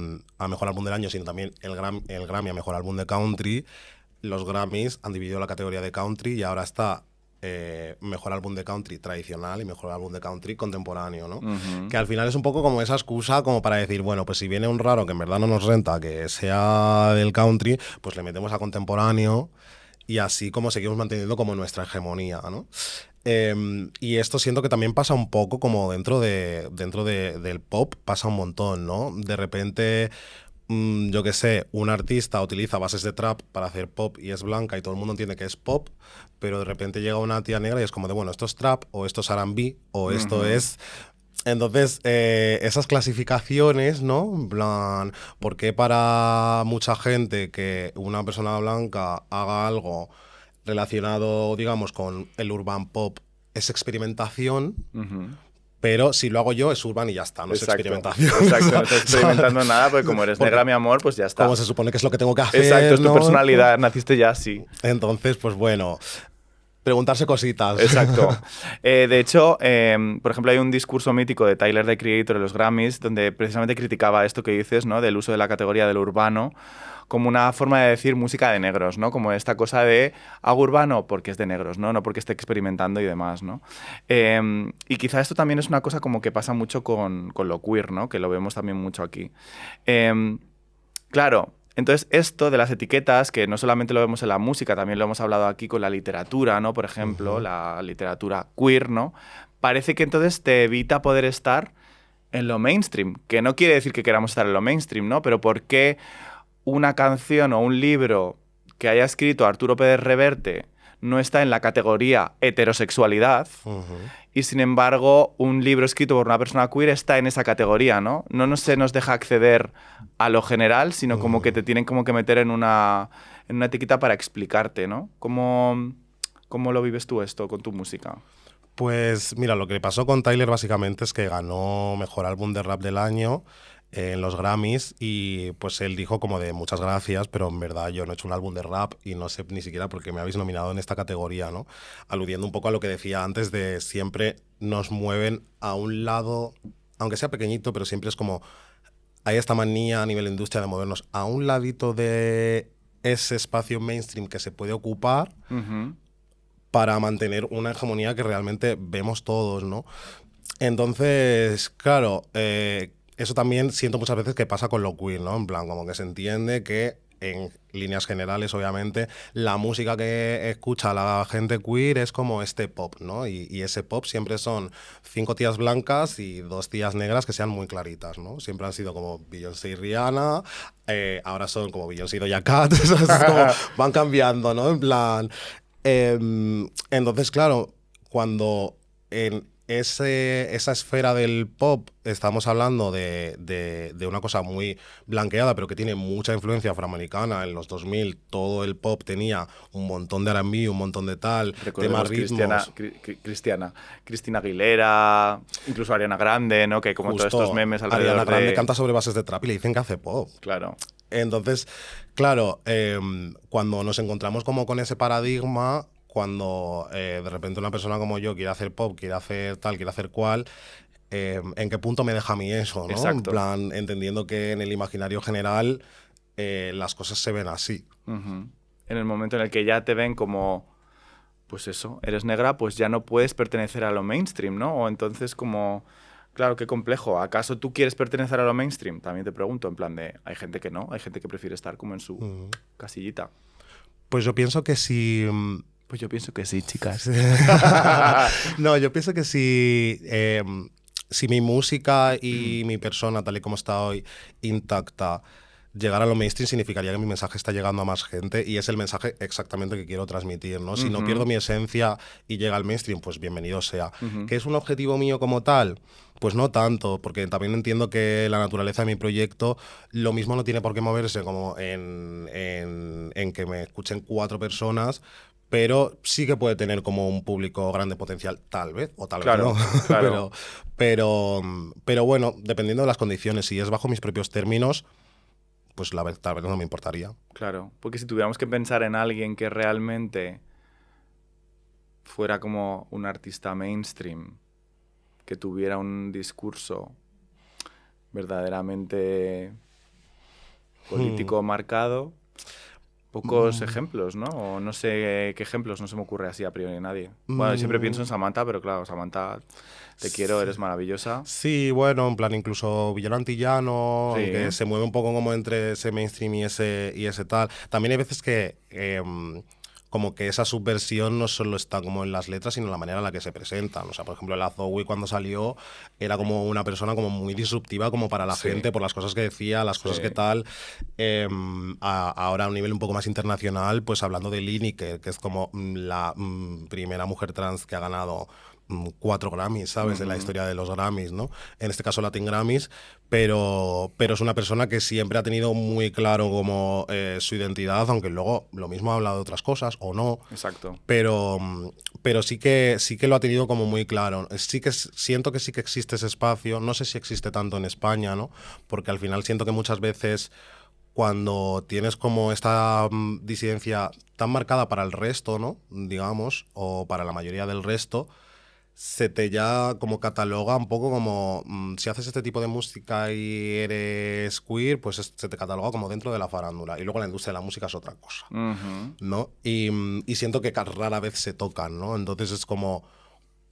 [SPEAKER 1] Mejor Álbum del Año, sino también el Grammy a Mejor Álbum de Country, los Grammys han dividido la categoría de country y ahora está Mejor Álbum de Country tradicional y Mejor Álbum de Country contemporáneo, ¿no? Que al final es un poco como esa excusa como para decir, bueno, pues si viene un raro que en verdad no nos renta que sea del country, pues le metemos a contemporáneo y así como seguimos manteniendo como nuestra hegemonía, ¿no? Y esto siento que también pasa un poco como dentro del pop, pasa un montón, ¿no? De repente, yo qué sé, un artista utiliza bases de trap para hacer pop y es blanca y todo el mundo entiende que es pop, pero de repente llega una tía negra y es como de, bueno, esto es trap, o esto es R&B, o esto es... Entonces, esas clasificaciones, ¿no? En plan, ¿por qué para mucha gente que una persona blanca haga algo relacionado, digamos, con el urban pop es experimentación? Pero si lo hago yo es urban y ya está, no es experimentación.
[SPEAKER 2] Exacto, no estás experimentando nada, porque como eres negra, mi amor, pues ya está.
[SPEAKER 1] Como se supone que es lo que tengo que hacer,
[SPEAKER 2] exacto, es tu
[SPEAKER 1] ¿no?
[SPEAKER 2] personalidad, naciste ya así.
[SPEAKER 1] Entonces, pues bueno, preguntarse cositas.
[SPEAKER 2] Exacto. De hecho, por ejemplo, hay un discurso mítico de Tyler, the Creator, en los Grammys, donde precisamente criticaba esto que dices, ¿no? Del uso de la categoría del urbano como una forma de decir música de negros, ¿no? Como esta cosa de hago urbano porque es de negros, ¿no? No porque esté experimentando y demás, ¿no? Y quizá esto también es una cosa como que pasa mucho con lo queer, ¿no? Que lo vemos también mucho aquí. Claro, entonces esto de las etiquetas, que no solamente lo vemos en la música, también lo hemos hablado aquí con la literatura, ¿no? Por ejemplo, la literatura queer, ¿no? Parece que entonces te evita poder estar en lo mainstream, que no quiere decir que queramos estar en lo mainstream, ¿no? Pero ¿por qué una canción o un libro que haya escrito Arturo Pérez Reverte no está en la categoría heterosexualidad y sin embargo un libro escrito por una persona queer está en esa categoría, ¿no? No se nos deja acceder a lo general, sino como que te tienen como que meter en una etiqueta para explicarte, ¿no? ¿Cómo lo vives tú esto con tu música?
[SPEAKER 1] Pues mira, lo que pasó con Tyler básicamente es que ganó Mejor Álbum de Rap del Año en los Grammys y pues él dijo como de muchas gracias, pero en verdad yo no he hecho un álbum de rap y no sé ni siquiera por qué me habéis nominado en esta categoría, ¿no? Aludiendo un poco a lo que decía antes de siempre nos mueven a un lado, aunque sea pequeñito, pero siempre es como hay esta manía a nivel industria de movernos a un ladito de ese espacio mainstream que se puede ocupar para mantener una hegemonía que realmente vemos todos, ¿no? Entonces, claro, eso también siento muchas veces que pasa con lo queer, ¿no? En plan, como que se entiende que en líneas generales, obviamente, la música que escucha la gente queer es como este pop, ¿no? Y ese pop siempre son 5 tías blancas y 2 tías negras que sean muy claritas, ¿no? Siempre han sido como Beyoncé y Rihanna, ahora son como Beyoncé y Doja Cat, ¿sabes? Es como van cambiando, ¿no? En plan... entonces, claro, cuando en esa esfera del pop estamos hablando de una cosa muy blanqueada, pero que tiene mucha influencia afroamericana. En los 2000 todo el pop tenía un montón de R&B, un montón de tal, temas ritmos.
[SPEAKER 2] Cristina Aguilera, incluso Ariana Grande, ¿no? Que como
[SPEAKER 1] Justo,
[SPEAKER 2] todos estos memes alrededor
[SPEAKER 1] Ariana Grande canta sobre bases de trap y le dicen que hace pop.
[SPEAKER 2] Claro.
[SPEAKER 1] Entonces, claro, cuando nos encontramos como con ese paradigma, cuando de repente una persona como yo quiere hacer pop, quiere hacer tal, quiere hacer cual, ¿en qué punto me deja a mí eso, ¿no?
[SPEAKER 2] Exacto.
[SPEAKER 1] En plan, entendiendo que en el imaginario general las cosas se ven así.
[SPEAKER 2] En el momento en el que ya te ven como, pues eso, eres negra, pues ya no puedes pertenecer a lo mainstream, ¿no? O entonces como, claro, qué complejo. ¿Acaso tú quieres pertenecer a lo mainstream? También te pregunto, en plan de, hay gente que no, hay gente que prefiere estar como en su casillita.
[SPEAKER 1] Pues yo pienso que si...
[SPEAKER 2] Pues yo pienso que sí, chicas.
[SPEAKER 1] No, yo pienso que si mi música y mi persona, tal y como está hoy, intacta, llegar a lo mainstream significaría que mi mensaje está llegando a más gente y es el mensaje exactamente que quiero transmitir, ¿no? Si no pierdo mi esencia y llega al mainstream, pues bienvenido sea. ¿Que es un objetivo mío como tal? Pues no tanto, porque también entiendo que la naturaleza de mi proyecto lo mismo no tiene por qué moverse como en que me escuchen 4 personas, pero sí que puede tener como un público grande potencial, tal vez, o tal
[SPEAKER 2] Claro,
[SPEAKER 1] vez no.
[SPEAKER 2] claro.
[SPEAKER 1] pero bueno, dependiendo de las condiciones, si es bajo mis propios términos, pues tal vez no me importaría.
[SPEAKER 2] Claro, porque si tuviéramos que pensar en alguien que realmente fuera como un artista mainstream, que tuviera un discurso verdaderamente político marcado, pocos ejemplos, ¿no? O no sé qué ejemplos, no se me ocurre así a priori nadie. Bueno, siempre pienso en Samantha, pero claro, Samantha, te quiero, eres maravillosa.
[SPEAKER 1] Sí, bueno, en plan incluso Villano Antillano,
[SPEAKER 2] Sí.
[SPEAKER 1] aunque se mueve un poco como entre ese mainstream y ese tal. También hay veces que como que esa subversión no solo está como en las letras, sino en la manera en la que se presentan. O sea, por ejemplo, la Zoe cuando salió era como una persona como muy disruptiva como para la gente, por las cosas que decía, las cosas que tal. Ahora a un nivel un poco más internacional, pues hablando de Lineker, que es como la primera mujer trans que ha ganado 4 Grammys, ¿sabes? En la historia de los Grammys, ¿no? En este caso Latin Grammys, pero es una persona que siempre ha tenido muy claro como su identidad, aunque luego lo mismo ha hablado de otras cosas o no.
[SPEAKER 2] Exacto.
[SPEAKER 1] Pero sí que lo ha tenido como muy claro. Sí que siento que sí que existe ese espacio, no sé si existe tanto en España, ¿no? Porque al final siento que muchas veces cuando tienes como esta disidencia tan marcada para el resto, ¿no? Digamos, o para la mayoría del resto, se te ya como cataloga un poco como si haces este tipo de música y eres queer, pues se te cataloga como dentro de la farándula y luego la industria de la música es otra cosa, ¿no? Y siento que rara vez se tocan, ¿no? Entonces es como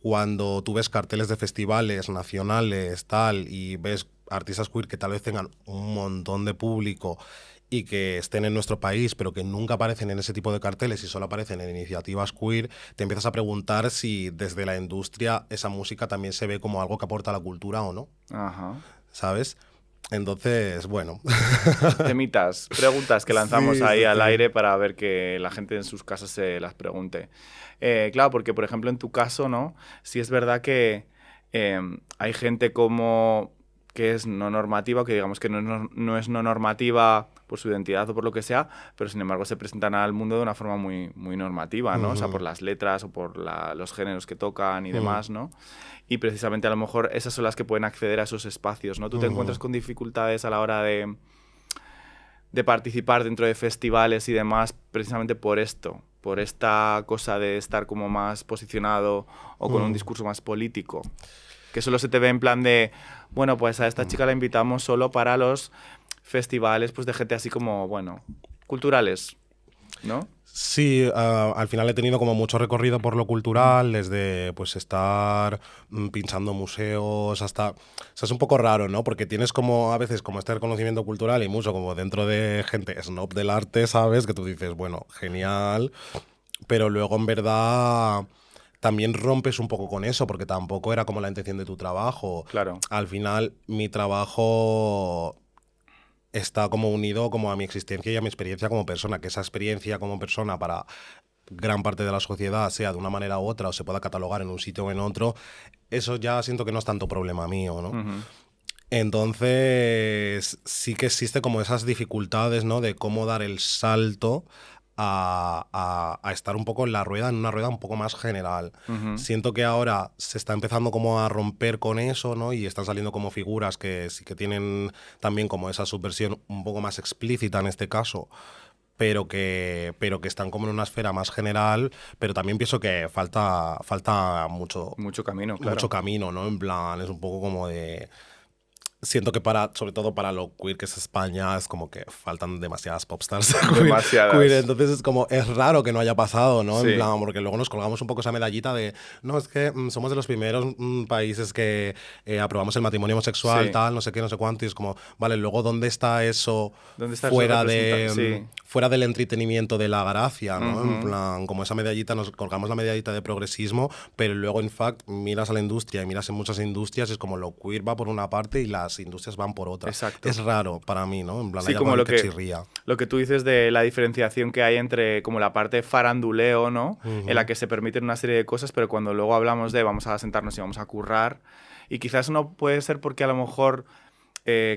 [SPEAKER 1] cuando tú ves carteles de festivales nacionales, tal, y ves artistas queer que tal vez tengan un montón de público y que estén en nuestro país, pero que nunca aparecen en ese tipo de carteles y solo aparecen en iniciativas queer, te empiezas a preguntar si desde la industria esa música también se ve como algo que aporta a la cultura o no.
[SPEAKER 2] Ajá.
[SPEAKER 1] ¿Sabes? Entonces, bueno.
[SPEAKER 2] Temitas, preguntas que lanzamos ahí al aire para ver que la gente en sus casas se las pregunte. Claro, porque por ejemplo en tu caso, ¿no? Sí es verdad que hay gente como que es no normativa, que digamos que no es no normativa por su identidad o por lo que sea, pero sin embargo se presentan al mundo de una forma muy, muy normativa, ¿no? O sea, por las letras o por los géneros que tocan y demás, ¿no? Y precisamente a lo mejor esas son las que pueden acceder a esos espacios, ¿no? ¿Tú te encuentras con dificultades a la hora de participar dentro de festivales y demás precisamente por esto? Por esta cosa de estar como más posicionado o con un discurso más político. Que solo se te ve en plan de, bueno, pues a esta chica la invitamos solo para los festivales pues de gente así como, bueno, culturales, ¿no?
[SPEAKER 1] Sí, al final he tenido como mucho recorrido por lo cultural, desde pues estar pinchando museos hasta... O sea, es un poco raro, ¿no? Porque tienes como a veces como este reconocimiento cultural y mucho como dentro de gente snob del arte, ¿sabes? Que tú dices, bueno, genial, pero luego en verdad también rompes un poco con eso, porque tampoco era como la intención de tu trabajo.
[SPEAKER 2] Claro.
[SPEAKER 1] Al final, mi trabajo está como unido como a mi existencia y a mi experiencia como persona, que esa experiencia como persona para gran parte de la sociedad sea de una manera u otra o se pueda catalogar en un sitio o en otro, eso ya siento que no es tanto problema mío, ¿no?
[SPEAKER 2] Ujú.
[SPEAKER 1] Entonces, sí que existe como esas dificultades, ¿no? De cómo dar el salto a estar un poco en la rueda, en una rueda un poco más general.
[SPEAKER 2] Ujú.
[SPEAKER 1] Siento que ahora se está empezando como a romper con eso, ¿no? Y están saliendo como figuras que sí que tienen también como esa subversión un poco más explícita en este caso, pero que están como en una esfera más general, pero también pienso que falta mucho,
[SPEAKER 2] Mucho camino,
[SPEAKER 1] mucho
[SPEAKER 2] claro.
[SPEAKER 1] camino, ¿no? En plan, es un poco como de... Siento que sobre todo para lo queer que es España, es como que faltan demasiadas popstars queer.
[SPEAKER 2] Demasiadas.
[SPEAKER 1] Entonces es como, es raro que no haya pasado, ¿no? En
[SPEAKER 2] Sí.
[SPEAKER 1] plan, porque luego nos colgamos un poco esa medallita de, no, es que somos de los primeros países que aprobamos el matrimonio homosexual,
[SPEAKER 2] Sí.
[SPEAKER 1] tal, no sé qué, no sé cuánto, y es como, vale, luego, ¿dónde está eso
[SPEAKER 2] ¿Dónde está eso Sí.
[SPEAKER 1] fuera del entretenimiento de la gracia, ¿no? En
[SPEAKER 2] Ujú.
[SPEAKER 1] plan, como esa medallita, nos colgamos la medallita de progresismo, pero luego, en fact, miras a la industria y miras en muchas industrias, es como lo queer va por una parte y las industrias van por otra. Es
[SPEAKER 2] Exacto.
[SPEAKER 1] raro para mí, ¿no? En plan,
[SPEAKER 2] Sí,
[SPEAKER 1] hay algo
[SPEAKER 2] como
[SPEAKER 1] ahí que chirría.
[SPEAKER 2] lo que tú dices de la diferenciación que hay entre como la parte faranduleo, ¿no? En la
[SPEAKER 1] Ujú,
[SPEAKER 2] que se permiten una serie de cosas, pero cuando luego hablamos de vamos a sentarnos y vamos a currar, y quizás no puede ser porque a lo mejor,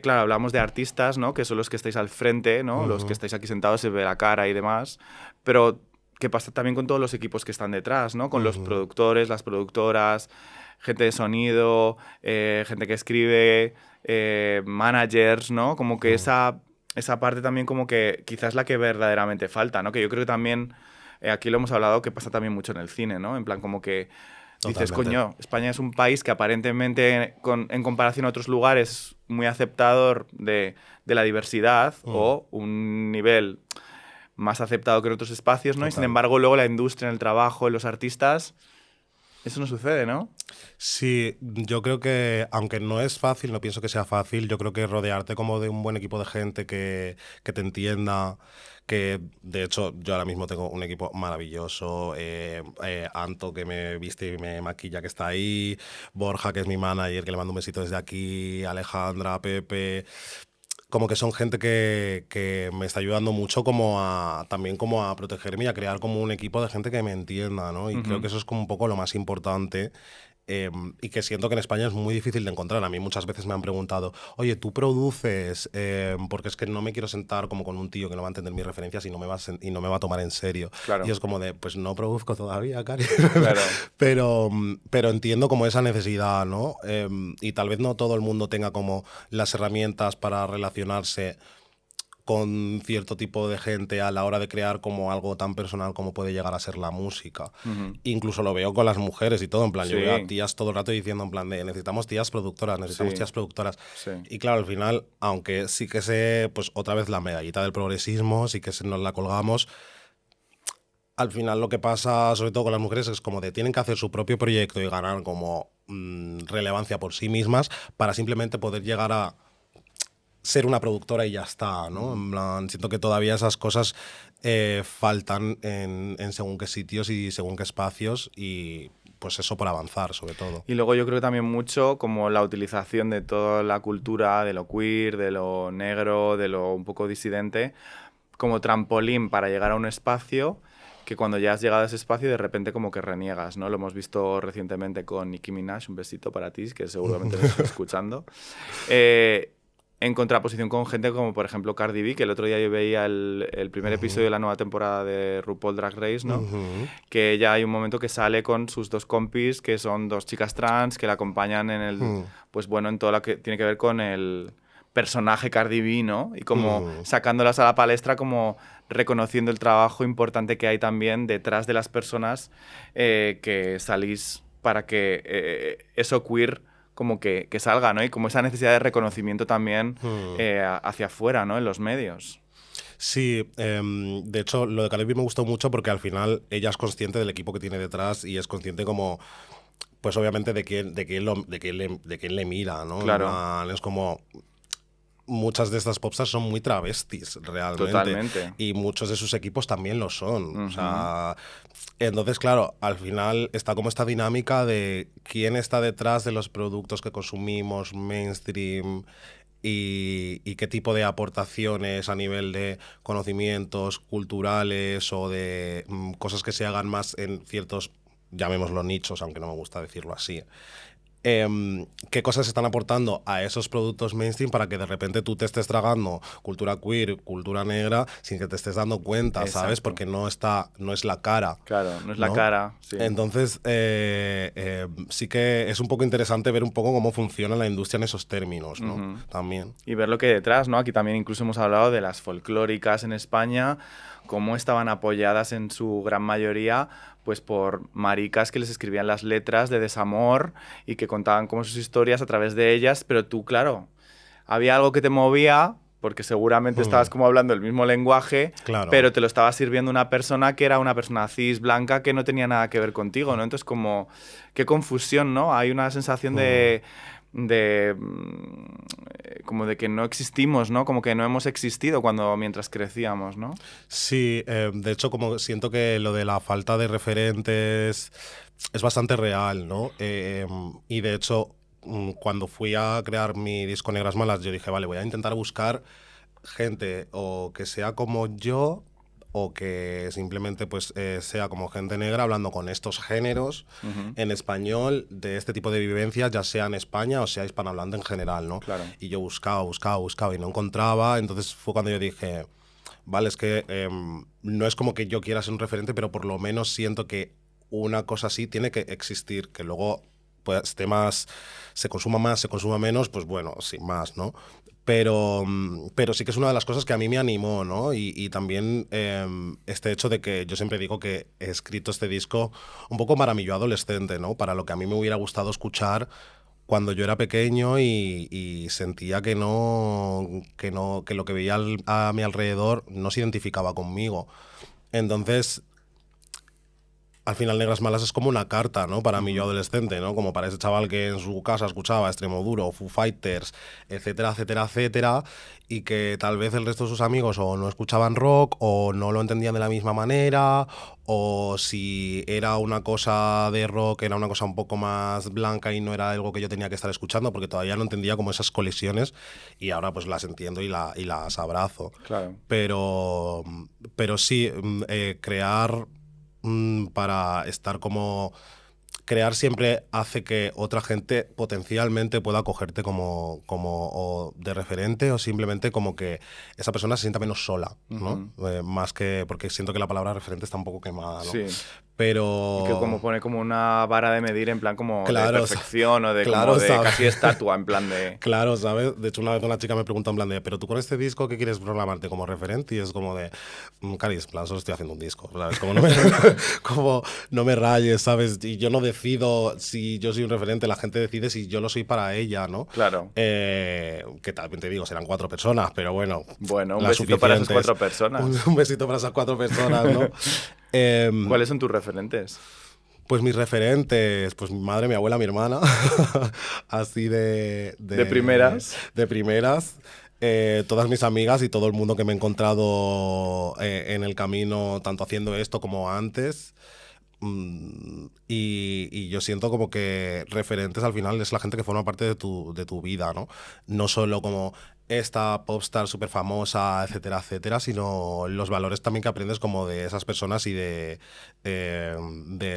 [SPEAKER 2] claro, hablamos de artistas, ¿no? Que son los que estáis al frente, ¿no? Los que
[SPEAKER 1] ujú,
[SPEAKER 2] estáis aquí sentados, se ve la cara y demás, pero ¿qué pasa también con todos los equipos que están detrás, ¿no? Con los
[SPEAKER 1] ujú,
[SPEAKER 2] productores, las productoras, gente de sonido, gente que escribe, managers, ¿no? Como que
[SPEAKER 1] ujú.
[SPEAKER 2] esa parte también como que quizás la que verdaderamente falta, ¿no? Que yo creo que también, aquí lo hemos hablado, que pasa también mucho en el cine, ¿no? En plan como que dices,
[SPEAKER 1] Totalmente.
[SPEAKER 2] coño, España es un país que aparentemente en comparación a otros lugares es muy aceptador de la diversidad
[SPEAKER 1] Mm,
[SPEAKER 2] o un nivel más aceptado que en otros espacios, ¿no? Y sin
[SPEAKER 1] total.
[SPEAKER 2] embargo luego la industria, en el trabajo, en los artistas, eso no sucede, ¿no?
[SPEAKER 1] Sí, yo creo que, aunque no es fácil, no pienso que sea fácil, yo creo que rodearte como de un buen equipo de gente que te entienda, que de hecho yo ahora mismo tengo un equipo maravilloso, Anto que me viste y me maquilla que está ahí, Borja que es mi manager que le mando un besito desde aquí, Alejandra, Pepe, como que son gente que me está ayudando mucho como a también como a protegerme y a crear como un equipo de gente que me entienda, ¿no? Y creo
[SPEAKER 2] Ujú.
[SPEAKER 1] que eso es como un poco lo más importante y que siento que en España es muy difícil de encontrar. A mí muchas veces me han preguntado, oye, ¿tú produces? Porque es que no me quiero sentar como con un tío que no va a entender mis referencias y y no me va a tomar en serio. Y
[SPEAKER 2] Claro,
[SPEAKER 1] es como de, pues no produzco todavía, Cari.
[SPEAKER 2] claro.
[SPEAKER 1] pero entiendo como esa necesidad, ¿no? Y tal vez no todo el mundo tenga como las herramientas para relacionarse con cierto tipo de gente a la hora de crear como algo tan personal como puede llegar a ser la música.
[SPEAKER 2] Ujú.
[SPEAKER 1] Incluso lo veo con las mujeres y todo, en plan, yo veo a
[SPEAKER 2] Sí,
[SPEAKER 1] tías todo el rato diciendo en plan de necesitamos tías productoras, necesitamos
[SPEAKER 2] sí,
[SPEAKER 1] tías productoras.
[SPEAKER 2] sí.
[SPEAKER 1] Y claro, al final, aunque sí que sé, pues otra vez la medallita del progresismo, sí que nos la colgamos, al final lo que pasa, sobre todo con las mujeres, es como de tienen que hacer su propio proyecto y ganar como relevancia por sí mismas para simplemente poder llegar a ser una productora y ya está, ¿no?
[SPEAKER 2] Ujú.
[SPEAKER 1] En plan, siento que todavía esas cosas faltan en según qué sitios y según qué espacios y pues eso por avanzar, sobre todo.
[SPEAKER 2] Y luego yo creo que también mucho como la utilización de toda la cultura, de lo queer, de lo negro, de lo un poco disidente, como trampolín para llegar a un espacio que cuando ya has llegado a ese espacio de repente como que reniegas, ¿no? Lo hemos visto recientemente con Nicki Minaj, un besito para ti, que seguramente nos está escuchando. Eh, en contraposición con gente como por ejemplo Cardi B, que el otro día yo veía el primer episodio
[SPEAKER 1] Ujú,
[SPEAKER 2] de la nueva temporada de RuPaul Drag Race, ¿no?
[SPEAKER 1] ujú,
[SPEAKER 2] Que ella hay un momento que sale con sus dos compis, que son dos chicas trans, que la acompañan en
[SPEAKER 1] ujú,
[SPEAKER 2] pues bueno, en todo lo que tiene que ver con el personaje Cardi B, ¿no? Y como
[SPEAKER 1] ujú.
[SPEAKER 2] sacándolas a la palestra, como reconociendo el trabajo importante que hay también detrás de las personas que salís para que eso queer como que salga, ¿no? Y como esa necesidad de reconocimiento también
[SPEAKER 1] Mm.
[SPEAKER 2] hacia afuera, ¿no? En los medios.
[SPEAKER 1] Sí, de hecho, lo de Caribe me gustó mucho porque al final ella es consciente del equipo que tiene detrás y es consciente como, pues obviamente de quién le mira, ¿no? En
[SPEAKER 2] Claro,
[SPEAKER 1] plan, es como, muchas de estas popstars son muy travestis realmente
[SPEAKER 2] totalmente.
[SPEAKER 1] y muchos de sus equipos también lo son. O
[SPEAKER 2] Ujú.
[SPEAKER 1] sea, entonces, claro, al final está como esta dinámica de quién está detrás de los productos que consumimos, mainstream, y qué tipo de aportaciones a nivel de conocimientos culturales o de cosas que se hagan más en ciertos, llamémoslo nichos, aunque no me gusta decirlo así, qué cosas están aportando a esos productos mainstream para que de repente tú te estés tragando cultura queer, cultura negra, sin que te estés dando cuenta, ¿sabes?
[SPEAKER 2] Exacto.
[SPEAKER 1] Porque no es la cara,
[SPEAKER 2] Claro, no es la
[SPEAKER 1] ¿no?
[SPEAKER 2] cara, sí.
[SPEAKER 1] Entonces, sí que es un poco interesante ver un poco cómo funciona la industria en esos términos, ¿no?
[SPEAKER 2] Ujú.
[SPEAKER 1] También.
[SPEAKER 2] Y ver lo que hay detrás, ¿no? Aquí también incluso hemos hablado de las folclóricas en España, cómo estaban apoyadas en su gran mayoría pues por maricas que les escribían las letras de desamor y que contaban como sus historias a través de ellas, pero tú, claro, había algo que te movía porque seguramente
[SPEAKER 1] Mm,
[SPEAKER 2] estabas como hablando el mismo lenguaje,
[SPEAKER 1] claro.
[SPEAKER 2] pero te lo estaba sirviendo una persona que era una persona cis, blanca, que no tenía nada que ver contigo, ¿no? Entonces como, qué confusión, ¿no? Hay una sensación
[SPEAKER 1] Mm.
[SPEAKER 2] como de que no existimos, ¿no? Como que no hemos existido mientras crecíamos, ¿no?
[SPEAKER 1] Sí, de hecho, como siento que lo de la falta de referentes es bastante real, ¿no? Y de hecho, cuando fui a crear mi disco Negras Malas, yo dije, vale, voy a intentar buscar gente o que sea como yo o que simplemente pues sea como gente negra hablando con estos géneros
[SPEAKER 2] Ujú.
[SPEAKER 1] en español de este tipo de vivencias, ya sea en España o sea hispanohablante en general, ¿no?
[SPEAKER 2] Claro.
[SPEAKER 1] Y yo buscaba y no encontraba, entonces fue cuando yo dije, vale, es que no es como que yo quiera ser un referente, pero por lo menos siento que una cosa así tiene que existir, que luego pues temas se consuma menos, pues bueno, sin más, ¿no? Pero sí que es una de las cosas que a mí me animó, ¿no? Y también este hecho de que yo siempre digo que he escrito este disco un poco para mi yo adolescente, ¿no? Para lo que a mí me hubiera gustado escuchar cuando yo era pequeño y sentía que lo que veía a mi alrededor no se identificaba conmigo. Entonces, al final Negras Malas es como una carta, ¿no? Para mí yo
[SPEAKER 2] Ujú.
[SPEAKER 1] adolescente, ¿no? Como para ese chaval que en su casa escuchaba Extremoduro, Foo Fighters, etcétera, etcétera, etcétera, y que tal vez el resto de sus amigos o no escuchaban rock o no lo entendían de la misma manera, o si era una cosa de rock era una cosa un poco más blanca y no era algo que yo tenía que estar escuchando porque todavía no entendía como esas colisiones y ahora pues las entiendo y las abrazo.
[SPEAKER 2] Claro.
[SPEAKER 1] Pero, pero sí, crear para estar como... Crear siempre hace que otra gente potencialmente pueda cogerte como o de referente o simplemente como que esa persona se sienta menos sola, ¿no?
[SPEAKER 2] Ujú.
[SPEAKER 1] Más que... Porque siento que la palabra referente está un poco quemada, ¿no?
[SPEAKER 2] Sí. Y que
[SPEAKER 1] Pero...
[SPEAKER 2] como pone como una vara de medir en plan como de
[SPEAKER 1] Claro,
[SPEAKER 2] perfección o de como
[SPEAKER 1] claro,
[SPEAKER 2] de
[SPEAKER 1] ¿sabes?
[SPEAKER 2] casi estatua, en plan de...
[SPEAKER 1] Claro, ¿sabes? De hecho, una vez una chica me preguntó en plan de, ¿pero tú con este disco qué quieres proclamarte como referente? Y es como de, Caris, en plan, solo estoy haciendo un disco, ¿sabes? Como no me, como no me rayes, ¿sabes? Y yo no decido si yo soy un referente, la gente decide si yo lo soy para ella, ¿no?
[SPEAKER 2] Claro.
[SPEAKER 1] Que también te digo, serán 4 personas, pero bueno,
[SPEAKER 2] Bueno, un
[SPEAKER 1] las
[SPEAKER 2] besito para esas
[SPEAKER 1] suficientes.
[SPEAKER 2] 4 personas.
[SPEAKER 1] Un besito para esas 4 personas, ¿no? Em,
[SPEAKER 2] ¿Cuáles son tus referentes?
[SPEAKER 1] pues mis referentes, pues mi madre, mi abuela, mi hermana, así
[SPEAKER 2] De primeras.
[SPEAKER 1] de primeras. Todas mis amigas y todo el mundo que me he encontrado en el camino, tanto haciendo esto como antes. Y yo siento como que referentes al final es la gente que forma parte de tu vida, ¿no? No solo como esta popstar súper famosa, etcétera, etcétera, sino los valores también que aprendes como de esas personas y de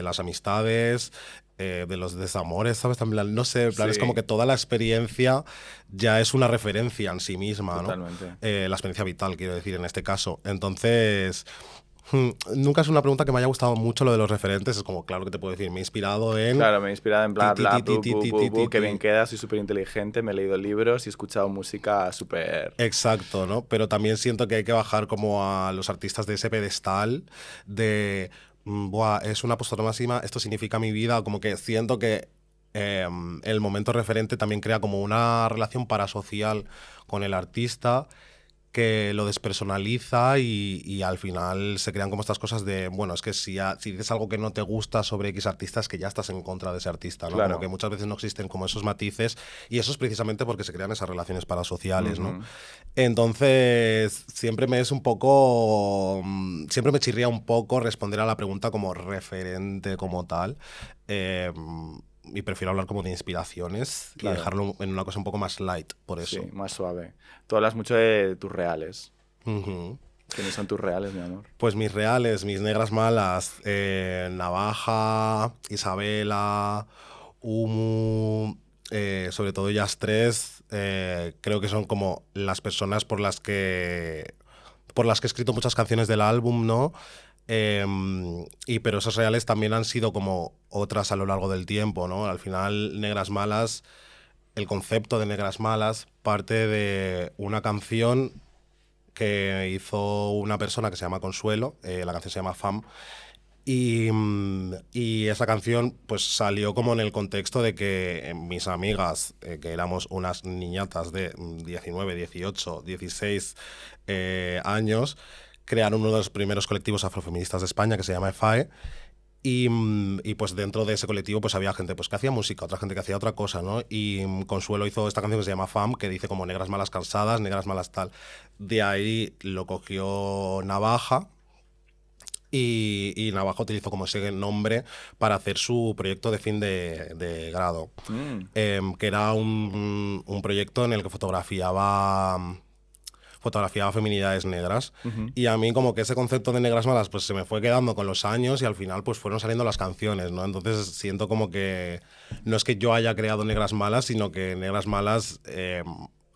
[SPEAKER 1] las amistades, de los desamores, ¿sabes? También, no sé, en plan, es como
[SPEAKER 2] Sí,
[SPEAKER 1] que toda la experiencia ya es una referencia en sí misma, ¿no?
[SPEAKER 2] totalmente.
[SPEAKER 1] La experiencia vital, quiero decir, en este caso. Entonces... Nunca es una pregunta que me haya gustado mucho lo de los referentes. Es como, claro que te puedo decir, me he inspirado en...
[SPEAKER 2] Claro, me he inspirado en
[SPEAKER 1] Ti,
[SPEAKER 2] bla,
[SPEAKER 1] ti,
[SPEAKER 2] bla,
[SPEAKER 1] ti, ti,
[SPEAKER 2] bu,
[SPEAKER 1] ti,
[SPEAKER 2] bu,
[SPEAKER 1] ti,
[SPEAKER 2] bu,
[SPEAKER 1] ti, ti,
[SPEAKER 2] bu, que bien
[SPEAKER 1] ti.
[SPEAKER 2] queda, soy súper inteligente, me he leído libros y he escuchado música súper...
[SPEAKER 1] Exacto, ¿no? Pero también siento que hay que bajar como a los artistas de ese pedestal de, buah, es una postura máxima, esto significa mi vida, como que siento que el momento referente también crea como una relación parasocial con el artista que lo despersonaliza y al final se crean como estas cosas de, bueno, es que si dices algo que no te gusta sobre X artista, es que ya estás en contra de ese artista, ¿no?
[SPEAKER 2] Claro.
[SPEAKER 1] Como que muchas veces no existen como esos matices y eso es precisamente porque se crean esas relaciones parasociales, ¿no? Entonces, siempre me chirría un poco responder a la pregunta como referente como tal. Y prefiero hablar como de inspiraciones y dejarlo en una cosa un poco más light, por eso.
[SPEAKER 2] Sí, más suave. Tú hablas mucho de tus reales.
[SPEAKER 1] Uh-huh.
[SPEAKER 2] ¿Quiénes son tus reales, mi amor?
[SPEAKER 1] Pues mis reales, mis negras malas, Navaja, Isabela, Umu, sobre todo ellas tres, creo que son como las personas por las que he escrito muchas canciones del álbum, ¿no? Pero esos reales también han sido como otras a lo largo del tiempo, ¿no? Al final, Negras Malas, el concepto de Negras Malas parte de una canción que hizo una persona que se llama Consuelo, la canción se llama Fam, y esa canción pues salió como en el contexto de que mis amigas, que éramos unas niñatas de 19, 18, 16 años, crearon uno de los primeros colectivos afrofeministas de España que se llama EFAE. Y pues dentro de ese colectivo pues había gente pues que hacía música, otra gente que hacía otra cosa, ¿no? Y Consuelo hizo esta canción que se llama Fam, que dice como negras malas cansadas, negras malas tal. De ahí lo cogió Navaja, y Navaja utilizó como ese nombre para hacer su proyecto de fin de grado, que era un proyecto en el que fotografiaba feminidades negras. Y a mí como que ese concepto de negras malas pues se me fue quedando con los años y al final pues fueron saliendo las canciones, ¿no? Entonces siento como que no es que yo haya creado negras malas, sino que negras malas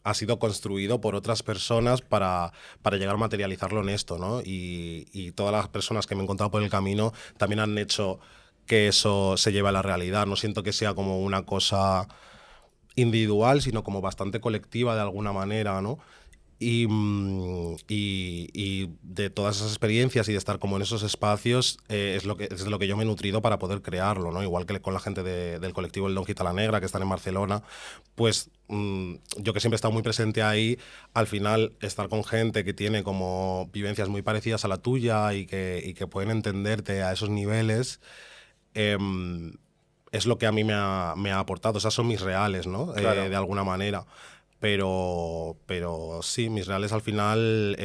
[SPEAKER 1] ha sido construido por otras personas para llegar a materializarlo en esto, ¿no? Y todas las personas que me he encontrado por el camino también han hecho que eso se lleve a la realidad. No siento que sea como una cosa individual, sino como bastante colectiva de alguna manera, ¿no? Y de todas esas experiencias y de estar como en esos espacios es de lo que yo me he nutrido para poder crearlo, ¿no? Igual que con la gente del colectivo El Don Quita la Negra, que están en Barcelona, pues yo que siempre he estado muy presente ahí, al final estar con gente que tiene como vivencias muy parecidas a la tuya y que pueden entenderte a esos niveles, es lo que a mí me ha aportado. Esas son mis reales, ¿no?
[SPEAKER 2] Claro.
[SPEAKER 1] De alguna manera. Pero sí, mis reales al final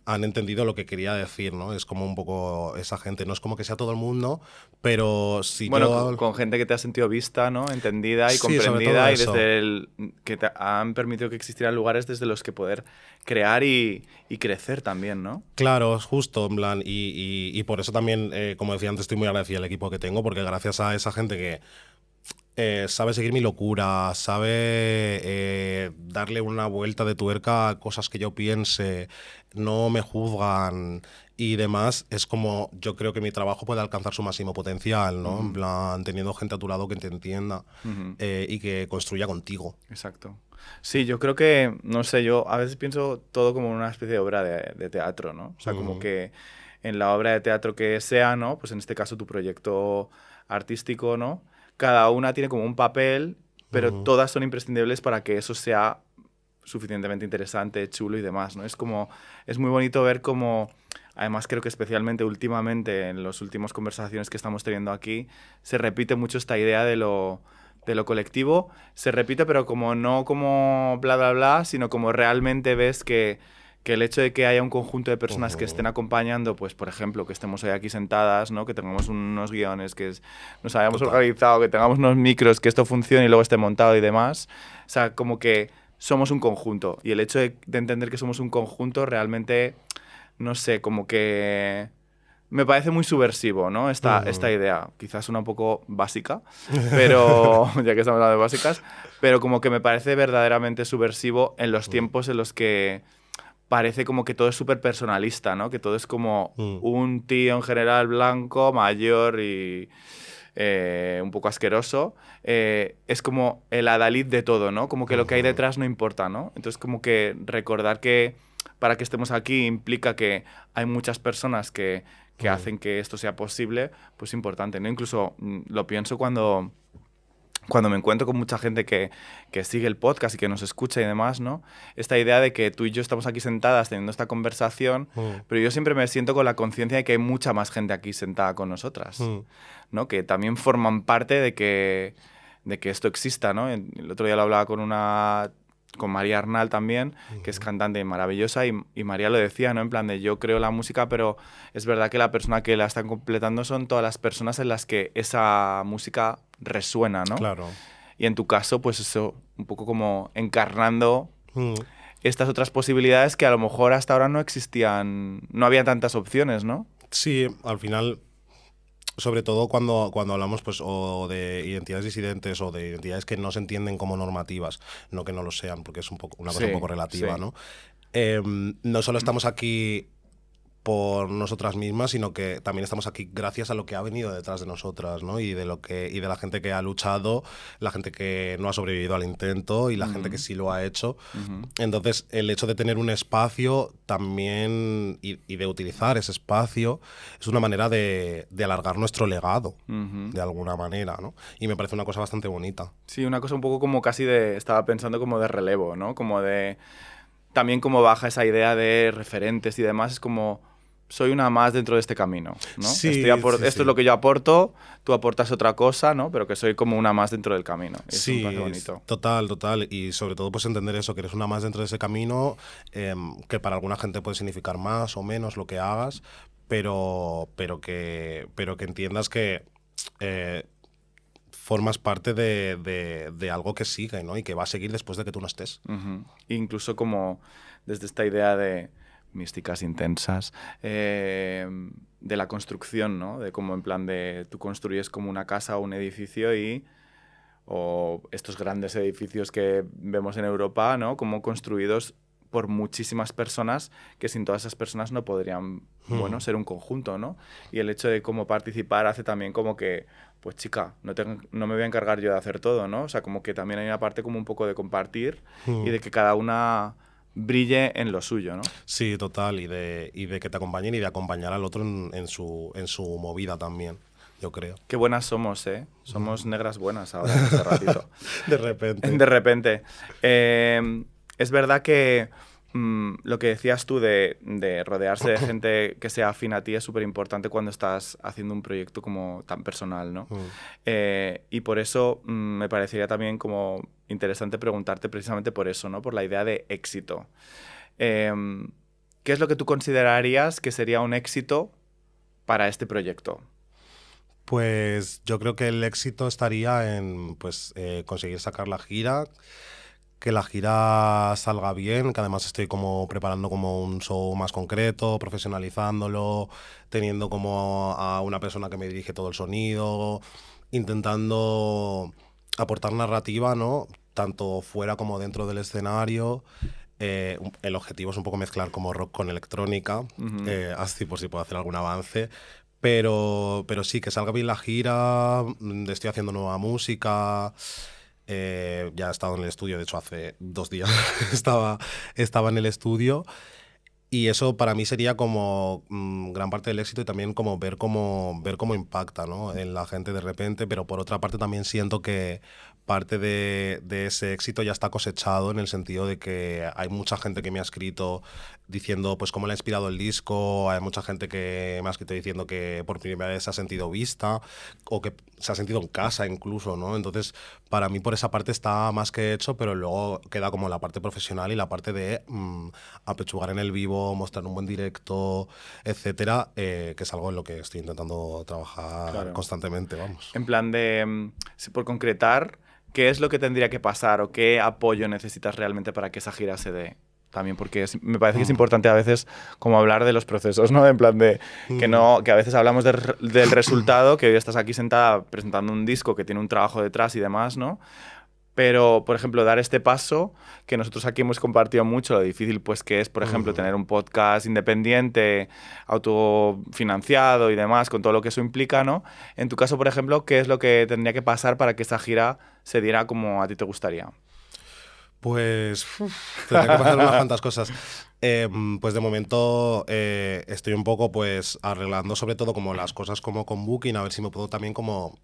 [SPEAKER 1] han entendido lo que quería decir, ¿no? Es como un poco esa gente, no es como que sea todo el mundo, pero si
[SPEAKER 2] bueno,
[SPEAKER 1] yo...
[SPEAKER 2] con gente que te ha sentido vista, ¿no? Entendida y
[SPEAKER 1] Sí, sobre todo
[SPEAKER 2] comprendida, y
[SPEAKER 1] eso.
[SPEAKER 2] desde que te han permitido que existieran lugares desde los que poder crear y crecer también, ¿no?
[SPEAKER 1] Claro, es justo, en plan, y por eso también, como decía antes, estoy muy agradecido al equipo que tengo, porque gracias a esa gente que sabe seguir mi locura, sabe darle una vuelta de tuerca a cosas que yo piense, no me juzgan y demás, es como yo creo que mi trabajo puede alcanzar su máximo potencial, ¿no? En plan, teniendo gente a tu lado que te entienda y que construya contigo.
[SPEAKER 2] Exacto. Sí, yo creo que, no sé, yo a veces pienso todo como una especie de obra de teatro, ¿no? O sea, como que en la obra de teatro que sea, ¿no? Pues en este caso tu proyecto artístico, ¿no? Cada una tiene como un papel, pero todas son imprescindibles para que eso sea suficientemente interesante, chulo y demás, ¿no? Es muy bonito ver cómo, además creo que especialmente últimamente, en las últimas conversaciones que estamos teniendo aquí, se repite mucho esta idea de lo colectivo, se repite, pero como no como bla, bla, bla, sino como realmente ves que el hecho de que haya un conjunto de personas que estén acompañando, pues por ejemplo, que estemos hoy aquí sentadas, ¿no? Que tengamos unos guiones, nos hayamos organizado, que tengamos unos micros, que esto funcione y luego esté montado y demás. O sea, como que somos un conjunto. Y el hecho de entender que somos un conjunto realmente, no sé, como que me parece muy subversivo, ¿no? Esta idea. Quizás una un poco básica, pero ya que estamos hablando de básicas, pero como que me parece verdaderamente subversivo en los tiempos en los que parece como que todo es súper personalista, ¿no? Que todo es como un tío en general blanco, mayor y un poco asqueroso. Es como el adalid de todo, ¿no? Como que lo que hay detrás no importa, ¿no? Entonces como que recordar que para que estemos aquí implica que hay muchas personas que hacen que esto sea posible, pues importante, ¿no? Incluso lo pienso cuando cuando me encuentro con mucha gente que sigue el podcast y que nos escucha y demás, ¿no? Esta idea de que tú y yo estamos aquí sentadas teniendo esta conversación, pero yo siempre me siento con la conciencia de que hay mucha más gente aquí sentada con nosotras, ¿no? Que también forman parte de que esto exista, ¿no? El otro día lo hablaba con María Arnal también, que es cantante maravillosa, y María lo decía, ¿no? En plan de yo creo la música, pero es verdad que la persona que la está completando son todas las personas en las que esa música resuena, ¿no?
[SPEAKER 1] Claro.
[SPEAKER 2] Y en tu caso, pues eso, un poco como encarnando estas otras posibilidades que a lo mejor hasta ahora no existían, no había tantas opciones, ¿no?
[SPEAKER 1] Sí, al final, sobre todo cuando hablamos pues o de identidades disidentes o de identidades que no se entienden como normativas, no que no lo sean, porque es una cosa un poco relativa, ¿no? No solo estamos aquí por nosotras mismas, sino que también estamos aquí gracias a lo que ha venido detrás de nosotras, ¿no? Y de la gente que ha luchado, la gente que no ha sobrevivido al intento y la gente que sí lo ha hecho. Entonces, el hecho de tener un espacio también y de utilizar ese espacio es una manera de alargar nuestro legado, de alguna manera, ¿no? Y me parece una cosa bastante bonita.
[SPEAKER 2] Sí, una cosa un poco como casi estaba pensando como de relevo, ¿no? Como de... También como baja esa idea de referentes y demás, es como... soy una más dentro de este camino, ¿no?
[SPEAKER 1] Sí,
[SPEAKER 2] esto es lo que yo aporto, tú aportas otra cosa, ¿no? Pero que soy como una más dentro del camino. Eso me parece bonito.
[SPEAKER 1] Total. Y sobre todo pues entender eso, que eres una más dentro de ese camino, que para alguna gente puede significar más o menos lo que hagas, pero que entiendas que formas parte de algo que sigue, ¿no? Y que va a seguir después de que tú no estés.
[SPEAKER 2] Incluso como desde esta idea de místicas intensas, de la construcción, ¿no? De cómo en plan de tú construyes como una casa o un edificio o estos grandes edificios que vemos en Europa, ¿no? Como construidos por muchísimas personas que sin todas esas personas no podrían, bueno, ser un conjunto, ¿no? Y el hecho de cómo participar hace también como que, pues chica, no me voy a encargar yo de hacer todo, ¿no? O sea, como que también hay una parte como un poco de compartir y de que cada una brille en lo suyo, ¿no?
[SPEAKER 1] Sí, total, y de que te acompañen y de acompañar al otro en su movida también, yo creo.
[SPEAKER 2] Qué buenas somos, ¿eh? Somos negras buenas ahora, en este ratito.
[SPEAKER 1] De repente.
[SPEAKER 2] De repente. Es verdad que lo que decías tú de rodearse de gente que sea afín a ti es súper importante cuando estás haciendo un proyecto como tan personal, ¿no? Y por eso me parecería también como interesante preguntarte precisamente por eso, ¿no? Por la idea de éxito. ¿Qué es lo que tú considerarías que sería un éxito para este proyecto?
[SPEAKER 1] Pues yo creo que el éxito estaría en conseguir sacar la gira, que la gira salga bien, que además estoy como preparando como un show más concreto, profesionalizándolo, teniendo como a una persona que me dirige todo el sonido, intentando aportar narrativa, ¿no? Tanto fuera como dentro del escenario. El objetivo es un poco mezclar como rock con electrónica, así por si puedo hacer algún avance. Pero sí, que salga bien la gira, estoy haciendo nueva música. Ya he estado en el estudio, de hecho hace 2 días estaba en el estudio, y eso para mí sería como gran parte del éxito, y también como ver cómo impacta, ¿no? En la gente de repente. Pero por otra parte también siento que parte de ese éxito ya está cosechado, en el sentido de que hay mucha gente que me ha escrito diciendo pues cómo le ha inspirado el disco, hay mucha gente que me ha escrito diciendo que por primera vez se ha sentido vista o que se ha sentido en casa incluso, ¿no? Entonces, para mí por esa parte está más que hecho, pero luego queda como la parte profesional y la parte de apechugar en el vivo, mostrar un buen directo, etcétera, que es algo en lo que estoy intentando trabajar constantemente, vamos.
[SPEAKER 2] En plan de, por concretar, ¿qué es lo que tendría que pasar o qué apoyo necesitas realmente para que esa gira se dé? También porque me parece que es importante a veces como hablar de los procesos, ¿no? En plan de que a veces hablamos del resultado, que hoy estás aquí sentada presentando un disco que tiene un trabajo detrás y demás, ¿no? Pero, por ejemplo, dar este paso, que nosotros aquí hemos compartido mucho, lo difícil pues que es, por ejemplo, tener un podcast independiente, autofinanciado y demás, con todo lo que eso implica, ¿no? En tu caso, por ejemplo, ¿qué es lo que tendría que pasar para que esa gira se diera como a ti te gustaría?
[SPEAKER 1] Pues tendría que pasar unas cuantas cosas. Pues de momento estoy un poco pues arreglando sobre todo como las cosas como con Booking, a ver si me puedo también como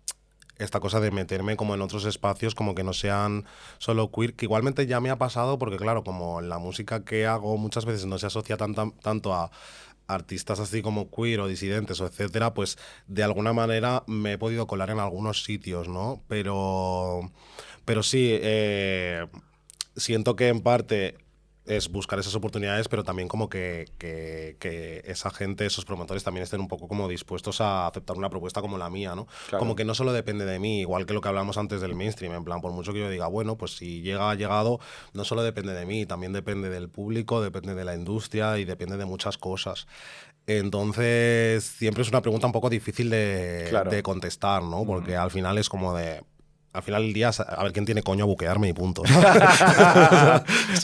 [SPEAKER 1] esta cosa de meterme como en otros espacios como que no sean solo queer, que igualmente ya me ha pasado porque claro, como la música que hago muchas veces no se asocia tanto a artistas así como queer o disidentes o etcétera, pues de alguna manera me he podido colar en algunos sitios, ¿no? Pero sí, siento que en parte es buscar esas oportunidades, pero también como que esa gente, esos promotores también estén un poco como dispuestos a aceptar una propuesta como la mía, ¿no?
[SPEAKER 2] Claro.
[SPEAKER 1] Como que no solo depende de mí, igual que lo que hablamos antes del mainstream, en plan, por mucho que yo diga, bueno, pues si ha llegado, no solo depende de mí, también depende del público, depende de la industria y depende de muchas cosas. Entonces, siempre es una pregunta un poco difícil de contestar, ¿no? Porque al final es como de... Al final del día, a ver quién tiene coño a buquearme y punto.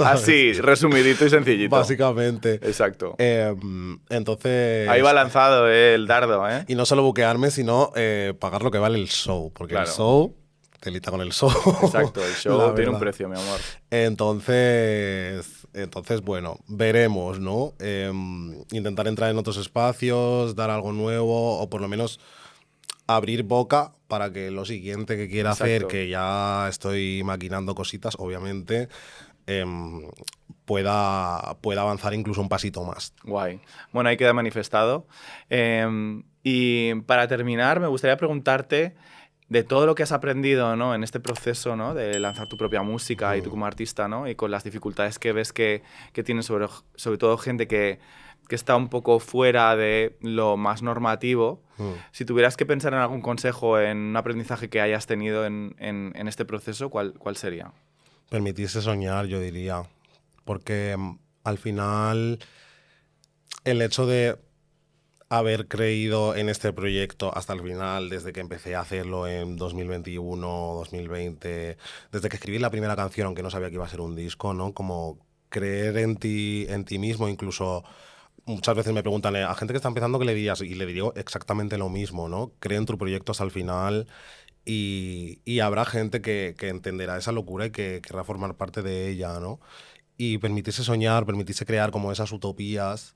[SPEAKER 2] Así, resumidito y sencillito.
[SPEAKER 1] Básicamente.
[SPEAKER 2] Exacto.
[SPEAKER 1] Entonces...
[SPEAKER 2] Ahí va lanzado el dardo, ¿eh?
[SPEAKER 1] Y no solo buquearme, sino pagar lo que vale el show. Porque el show... Telita con el show.
[SPEAKER 2] Exacto, el show tiene un precio, mi amor.
[SPEAKER 1] Entonces, bueno, veremos, ¿no? Intentar entrar en otros espacios, dar algo nuevo o por lo menos abrir boca para que lo siguiente que quiera hacer, que ya estoy maquinando cositas, obviamente, pueda avanzar incluso un pasito más.
[SPEAKER 2] Guay. Bueno, ahí queda manifestado. Y para terminar, me gustaría preguntarte de todo lo que has aprendido, ¿no? En este proceso, ¿no? De lanzar tu propia música y tú como artista, ¿no? Y con las dificultades que ves que tienen sobre todo gente que está un poco fuera de lo más normativo. Si tuvieras que pensar en algún consejo, en un aprendizaje que hayas tenido en este proceso, ¿cuál sería?
[SPEAKER 1] Permitirse soñar, yo diría. Porque al final el hecho de haber creído en este proyecto hasta el final, desde que empecé a hacerlo en 2021, 2020, desde que escribí la primera canción, aunque no sabía que iba a ser un disco, ¿no? Como creer en ti mismo, incluso... Muchas veces me preguntan a gente que está empezando qué le dirías y le digo exactamente lo mismo, ¿no? Cree en tu proyecto hasta el final y habrá gente que entenderá esa locura y que querrá formar parte de ella, ¿no? Y permitirse soñar, permitirse crear como esas utopías,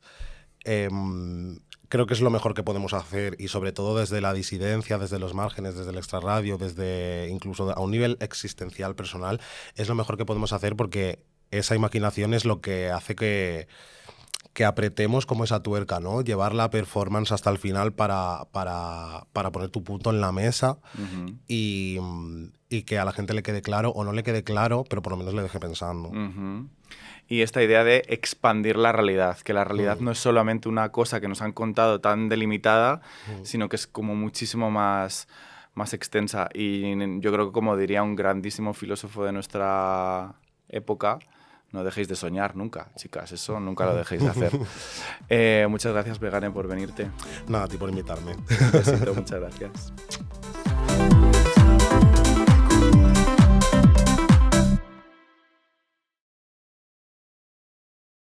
[SPEAKER 1] creo que es lo mejor que podemos hacer y sobre todo desde la disidencia, desde los márgenes, desde el extrarradio, desde incluso a un nivel existencial personal, es lo mejor que podemos hacer porque esa imaginación es lo que hace que apretemos como esa tuerca, ¿no? Llevar la performance hasta el final para poner tu punto en la mesa y que a la gente le quede claro o no le quede claro, pero por lo menos le deje pensando.
[SPEAKER 2] Y esta idea de expandir la realidad, que la realidad no es solamente una cosa que nos han contado tan delimitada, sino que es como muchísimo más extensa. Y yo creo que, como diría un grandísimo filósofo de nuestra época, no dejéis de soñar nunca, chicas. Eso nunca lo dejéis de hacer. Muchas gracias, Vegane, por venirte.
[SPEAKER 1] Nada, a ti por invitarme.
[SPEAKER 2] Un besito, muchas gracias.